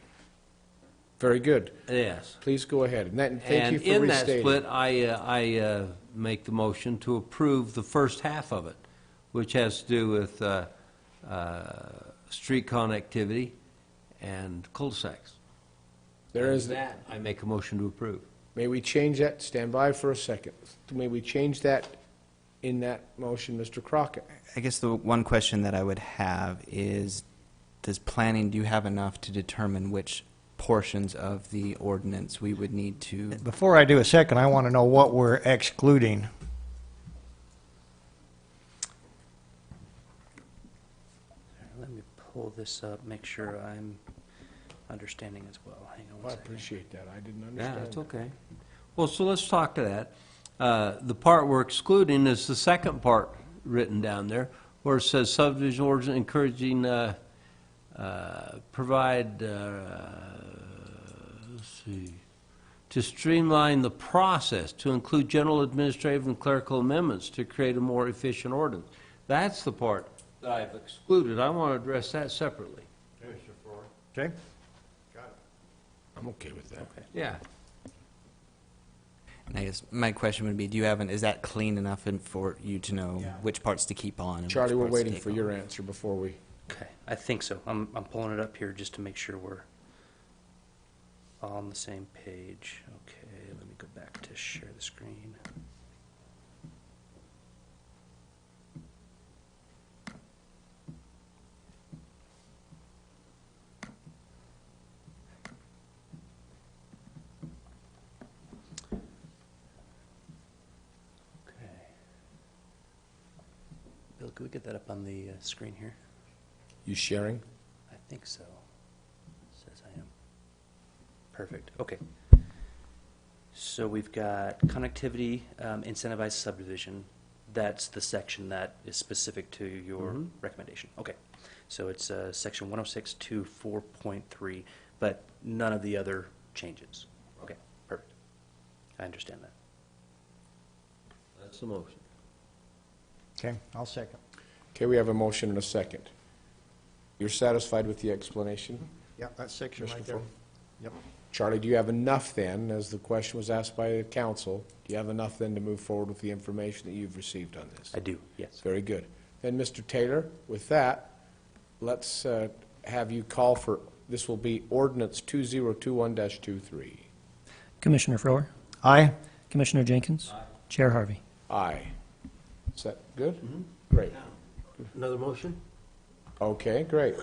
Very good. Yes. Please go ahead. And thank you And for in that restating. split, I make the motion to approve the first half of it, which has to do with street connectivity and cul-de-sacs. There is, That, I make a motion to approve. may we change that, stand by for a second. May we change that in that motion, Mr. Crockett? I guess the one question that I would have is, do you have enough to determine which portions of the ordinance we would need to? Before I do a second, I want to know what we're excluding. Let me pull this up, make sure I'm understanding as well. Hang on I one second. appreciate that. I didn't Yeah, understand. that's okay. Well, so let's talk to that. The part we're excluding is the second part written down there, where it says subdivision ordinance encouraging, provide, let's see, to streamline the process, to include general administrative and clerical amendments to create a more efficient ordinance. That's the part that I've excluded. I want to address that separately. Okay? I'm okay with that. Yeah. And I guess my question would be, is that clean enough for you to know which parts to keep on? And Charlie, which we're parts to waiting take for off? your answer before we, Okay, I think so. I'm pulling it up here just to make sure we're all on the same page. Okay, let me go back to share the screen. Okay. Bill, could we get that up on the screen here? you sharing? I think so. Says I am. Perfect, okay. So we've got connectivity, incentivized subdivision. That's the section that is specific to your recommendation. Okay. So it's section 106.24.3, but none of the other changes. Okay, perfect. I understand that. That's the motion. Okay, I'll second. Okay, we have a motion and a second. You're satisfied with the explanation? Yep, that section Mr. right there. Fuller? Yep. Charlie, do you have enough then, as the question was asked by the council, do you have enough then to move forward with the information that you've received on this? I do, yes. Very good. Then, Mr. Taylor, with that, let's have you call for, this will be ordinance 2021-23. Commissioner Frower, Aye. Commissioner Jenkins. Chair Harvey. Aye. Is that good? Great. Another motion? Okay, great.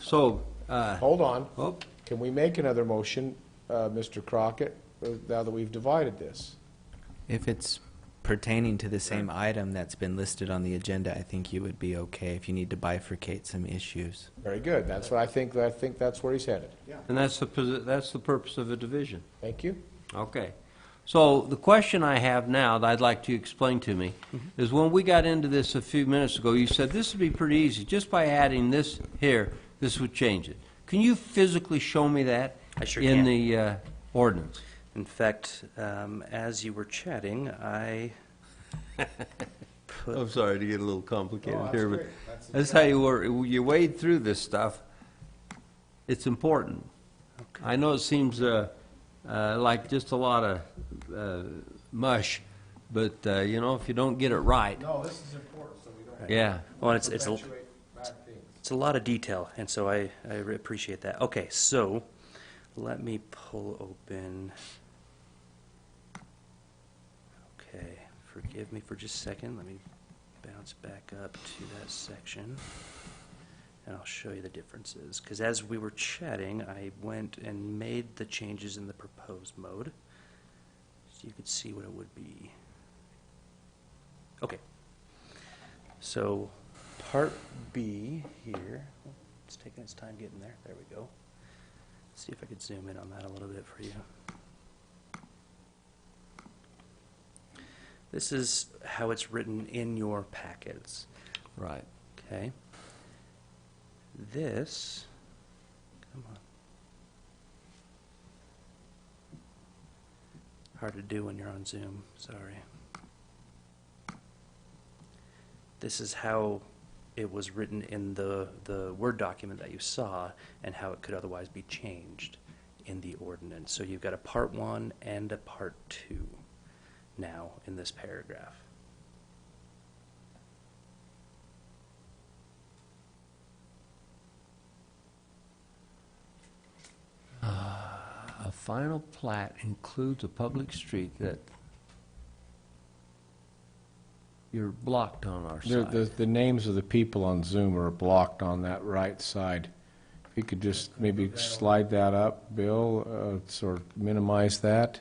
So, Hold on. oh, Can we make another motion, Mr. Crockett, now that we've divided this? If it's pertaining to the same item that's been listed on the agenda, I think you would be okay if you need to bifurcate some issues. Very good. That's what I think that's where he's headed. and that's the purpose of a division. Thank you. Okay. So the question I have now that I'd like you to explain to me is when we got into this a few minutes ago, you said this would be pretty easy. Just by adding this here, this would change it. Can you physically show me that? I sure in can. the ordinance? In fact, as you were chatting, I put... I'm sorry to get a little complicated Oh, that's here, great. but that's how you wade through this stuff. It's important. I know it seems like just a lot of mush, but you know, if you don't get it right, No, this is important, so we don't yeah. Well, it's a perpetuate bad things. It's a lot of detail, and so I appreciate that. Okay, so let me pull open. Okay, forgive me for just a second. Let me bounce back up to that section, and I'll show you the differences. Because as we were chatting, I went and made the changes in the proposed mode, so you could see what it would be. Okay, so Part B here, it's taking its time getting there. There we go. Let's see if I could zoom in on that a little bit for you. This is how it's written in your packets. Right. Okay. This, come on. Hard to do when you're on Zoom, sorry. This is how it was written in the Word document that you saw and how it could otherwise be changed in the ordinance. So you've got a Part 1 and a Part 2 now in this paragraph. A final plat includes a public street that you're blocked on our side. The names of the people on Zoom are blocked on that right side. If you could just maybe slide that up, Bill, sort of minimize that.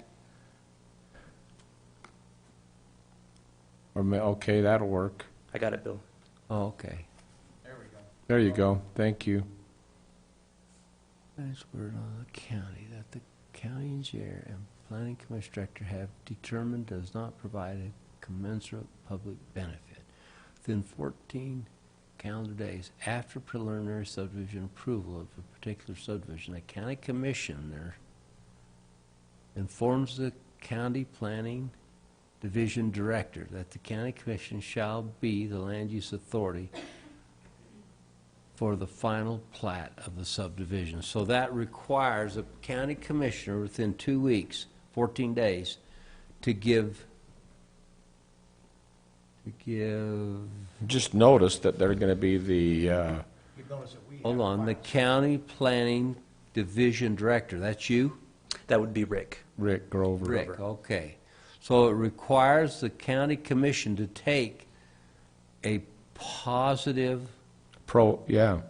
Or, okay, that'll work. I got it, Bill. Oh, okay. There you go. Thank you. That's word on the county that the county engineer and planning commission director have determined does not provide a commensurate public benefit. Within 14 calendar days after preliminary subdivision approval of a particular subdivision, a county commissioner informs the county planning division director that the county commission shall be the land use authority for the final plat of the subdivision. So that requires a county commissioner within 2 weeks, 14 days, to give. Just notice that they're going to be the, Hold on, the county planning division director, that's you? That would be Rick. Rick Grover. Rick, okay. So it requires the county commission to take a positive, an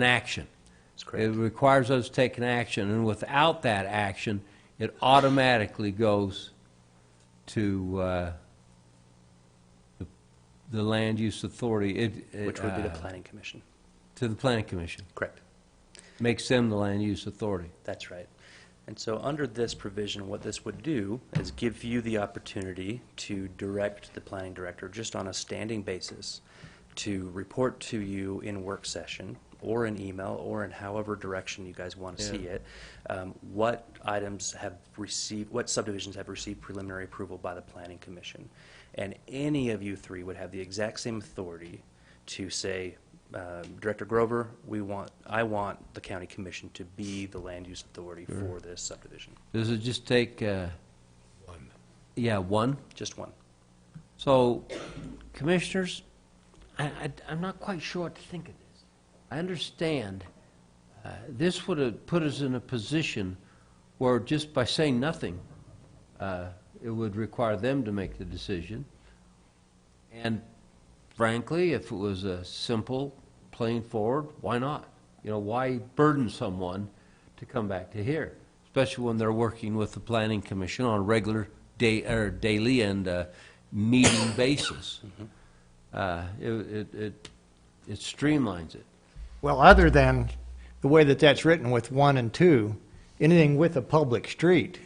action. That's correct. It requires us to take an action, and without that action, it automatically goes to the land use authority. Which would be the planning commission. To the planning commission. Correct. Makes them the land use authority. That's right. And so under this provision, what this would do is give you the opportunity to direct the planning director just on a standing basis to report to you in work session or in email or in however direction you guys want to see it, what items have received, what subdivisions have received preliminary approval by the planning commission. And any of you three would have the exact same authority to say, Director Grover, I want the county commission to be the land use authority for this subdivision. Does it just take one? Yeah, one? Just one. So, commissioners, I'm not quite sure what to think of this. I understand this would have put us in a position where just by saying nothing, it would require them to make the decision. And frankly, if it was a simple, plain forward, why not? You know, why burden someone to come back to here? Especially when they're working with the Planning Commission on a regular daily and meeting basis. It streamlines it. Well, other than the way that that's written with 1 and 2, anything with a public street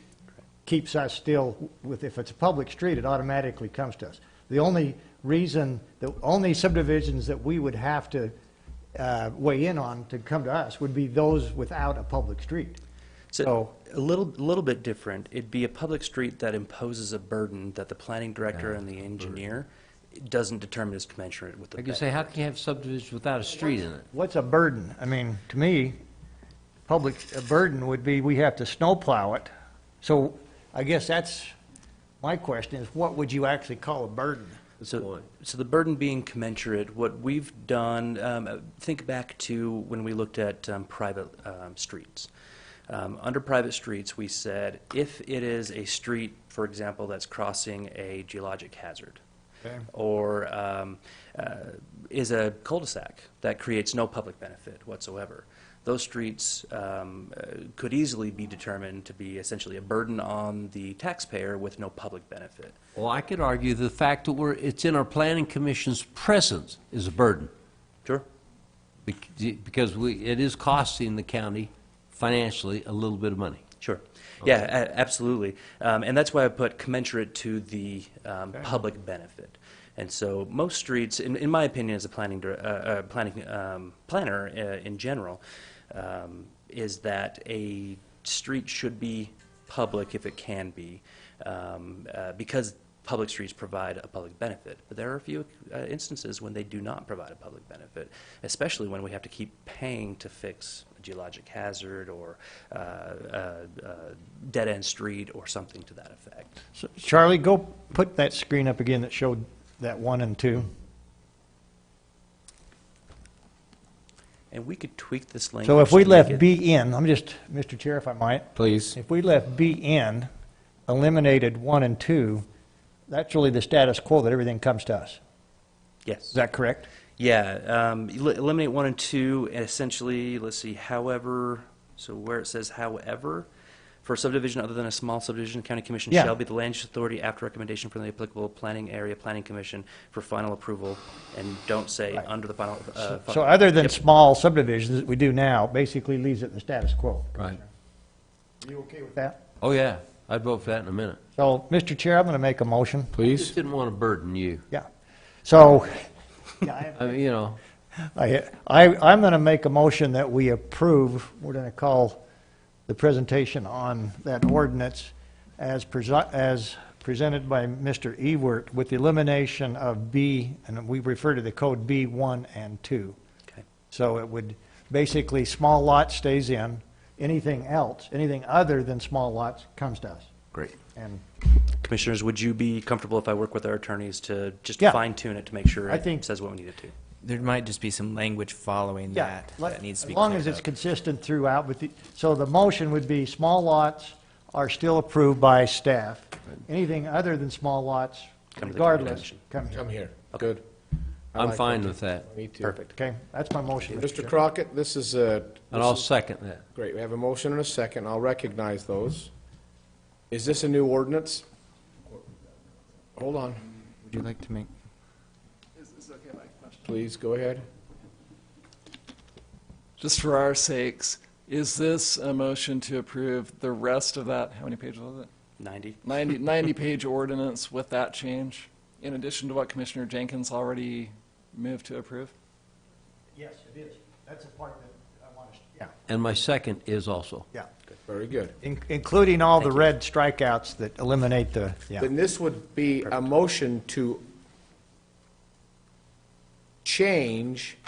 keeps us still with, if it's a public street, it automatically comes to us. The only reason, the only subdivisions that we would have to weigh in on to come to us would be those without a public street. So a little bit different. It'd be a public street that imposes a burden that the planning director and the engineer doesn't determine is commensurate with the. I can say, how can you have subdivisions without a street in it? What's a burden? I mean, to me, a burden would be we have to snowplow it. So I guess that's my question is, what would you actually call a burden? So the burden being commensurate, what we've done, think back to when we looked at private streets. Under private streets, we said if it is a street, for example, that's crossing a geologic hazard, okay, or is a cul-de-sac that creates no public benefit whatsoever, those streets could easily be determined to be essentially a burden on the taxpayer with no public benefit. Well, I could argue the fact that it's in our Planning Commission's presence is a burden. Sure. Because it is costing the county financially a little bit of money. Sure. Okay. Yeah, absolutely. And that's why I put commensurate to the public benefit. And so most streets, in my opinion, as a planner in general, is that a street should be public if it can be, because public streets provide a public benefit. But there are a few instances when they do not provide a public benefit, especially when we have to keep paying to fix a geologic hazard or dead-end street or something to that effect. So, Charlie, go put that screen up again that showed that 1 and 2. And we could tweak this language. So if we left B in, Mr. Chair, if I might. Please. If we left B in, eliminated 1 and 2, that's really the status quo that everything comes to us. Yes. Is that correct? Yeah. Eliminate 1 and 2, and essentially, let's see, however, so where it says however, for a subdivision other than a small subdivision, the county commission shall be the land use authority after recommendation from the applicable planning area planning commission for final approval, and don't say under the final. So other than small subdivisions that we do now, basically leaves it in the status quo. Right. Are you okay with that? Oh, yeah. I'd vote for that in a minute. So, Mr. Chair, I'm going to make a motion. I Please. just didn't want to burden you. Yeah. So, I mean, you know. I'm going to make a motion that we approve, we're going to call the presentation on that ordinance as presented by Mr. Ewert with the elimination of B, and we refer to the code B1 and 2. Okay. So it would, basically, small lot stays in, anything else, anything other than small lots comes to us. Great. And Commissioners, would you be comfortable if I work with our attorneys to just Yeah. fine tune it to make sure I think- it says what we need it to? There might just be some language following yeah, that needs to be as long cleared as it's up. consistent throughout, so the motion would be small lots are still approved by staff. Anything other than small lots, Come to the regardless, commission. come here. Come here. Good. I I'm like fine that. with that. Me too. Perfect. Okay, that's my motion, Mr. Mr. Chair. Crockett, this is a. And I'll second that. Great, we have a motion and a second. I'll recognize those. Is this a new ordinance? Hold on, Would you like to make? please, go ahead. Just for our sakes, is this a motion to approve the rest of that, how many pages was it? 90? 90-page ordinance with that change, in addition to what Commissioner Jenkins already moved to approve? Yes, it is. That's the part that I want to, yeah. And my second is also. Yeah. Very good. Including all the red strikeouts that eliminate the, yeah. Then this would be a motion to change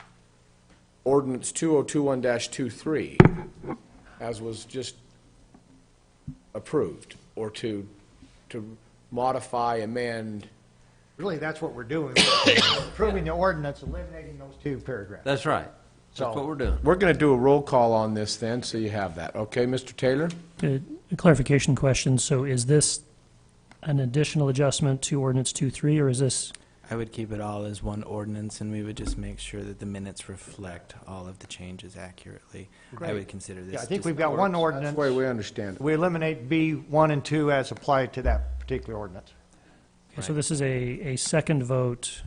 ordinance 2021-23, as was just approved, or to modify, amend. Really, that's what we're doing. We're approving the ordinance, eliminating those 2 paragraphs. That's right. That's what we're doing. We're going to do a roll call on this then, so you have that. Okay, Mr. Taylor? A clarification question. So is this an additional adjustment to ordinance 2.3, or is this? I would keep it all as one ordinance, and we would just make sure that the minutes reflect all of the changes accurately. I would consider this. Yeah, I think just we've got one ordinance. That's the way we understand it. We eliminate B 1 and 2 as applied to that particular ordinance. Okay, so this is a second vote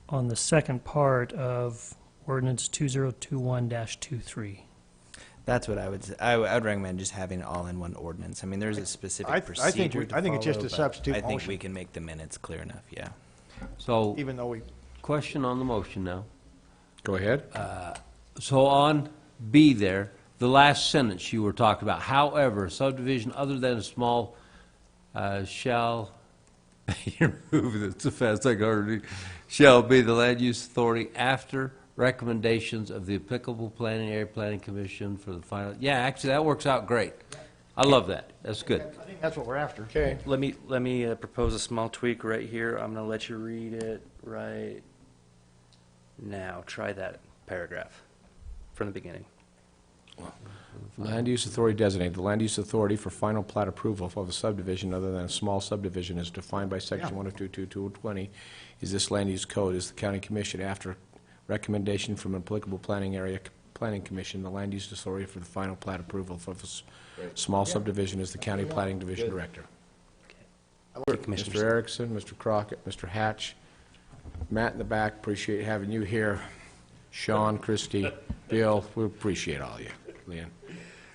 on the second part of ordinance 2021-23. That's what I would say. I would recommend just having it all in one ordinance. I mean, there's a specific procedure to I think it's just follow, a but substitute I think motion. we can make the minutes clear enough, yeah. So, Even though we, question on the motion now. Go ahead. So on B there, the last sentence you were talking about, however, subdivision other than a small shall, you moving it so fast I can hardly, shall be the land use authority after recommendations of the applicable planning area planning commission for the final, yeah, actually, that works out great. I love that. That's good. I think that's what we're after. Okay. Let me propose a small tweak right here. I'm going to let you read it right now. Try that paragraph from the beginning. Land use authority designated. The land use authority for final plat approval of a subdivision other than a small subdivision is defined by section 102.220 is this land use code is the county commission after recommendation from an applicable planning area planning commission. The land use authority for the final plat approval for the small subdivision is the county planning division director. Mr. Erickson, Mr. Crockett, Mr. Hatch, Matt in the back, appreciate having you here. Sean, Christie, Bill, we appreciate all of you. Leanne.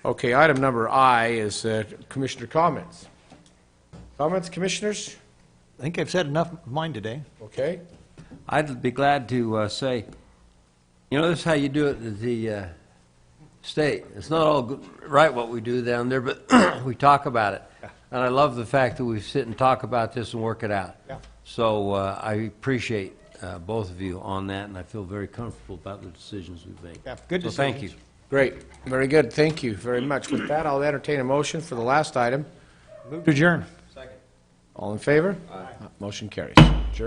Okay, item number I is commissioner comments. Comments, commissioners? I think I've said enough of mine today. Okay. I'd be glad to say, you know, this is how you do it at the state. It's not all good, right what we do down there, but we talk about it. And I love the fact that we sit and talk about this and work it out. Yeah. So I appreciate both of you on that, and I feel very comfortable about the decisions we've made. Yeah, good So thank you. decisions. Great. Very good. Thank you very much. With that, I'll entertain a motion for the last item. Move to adjourn. All in favor? Aye. Motion carries.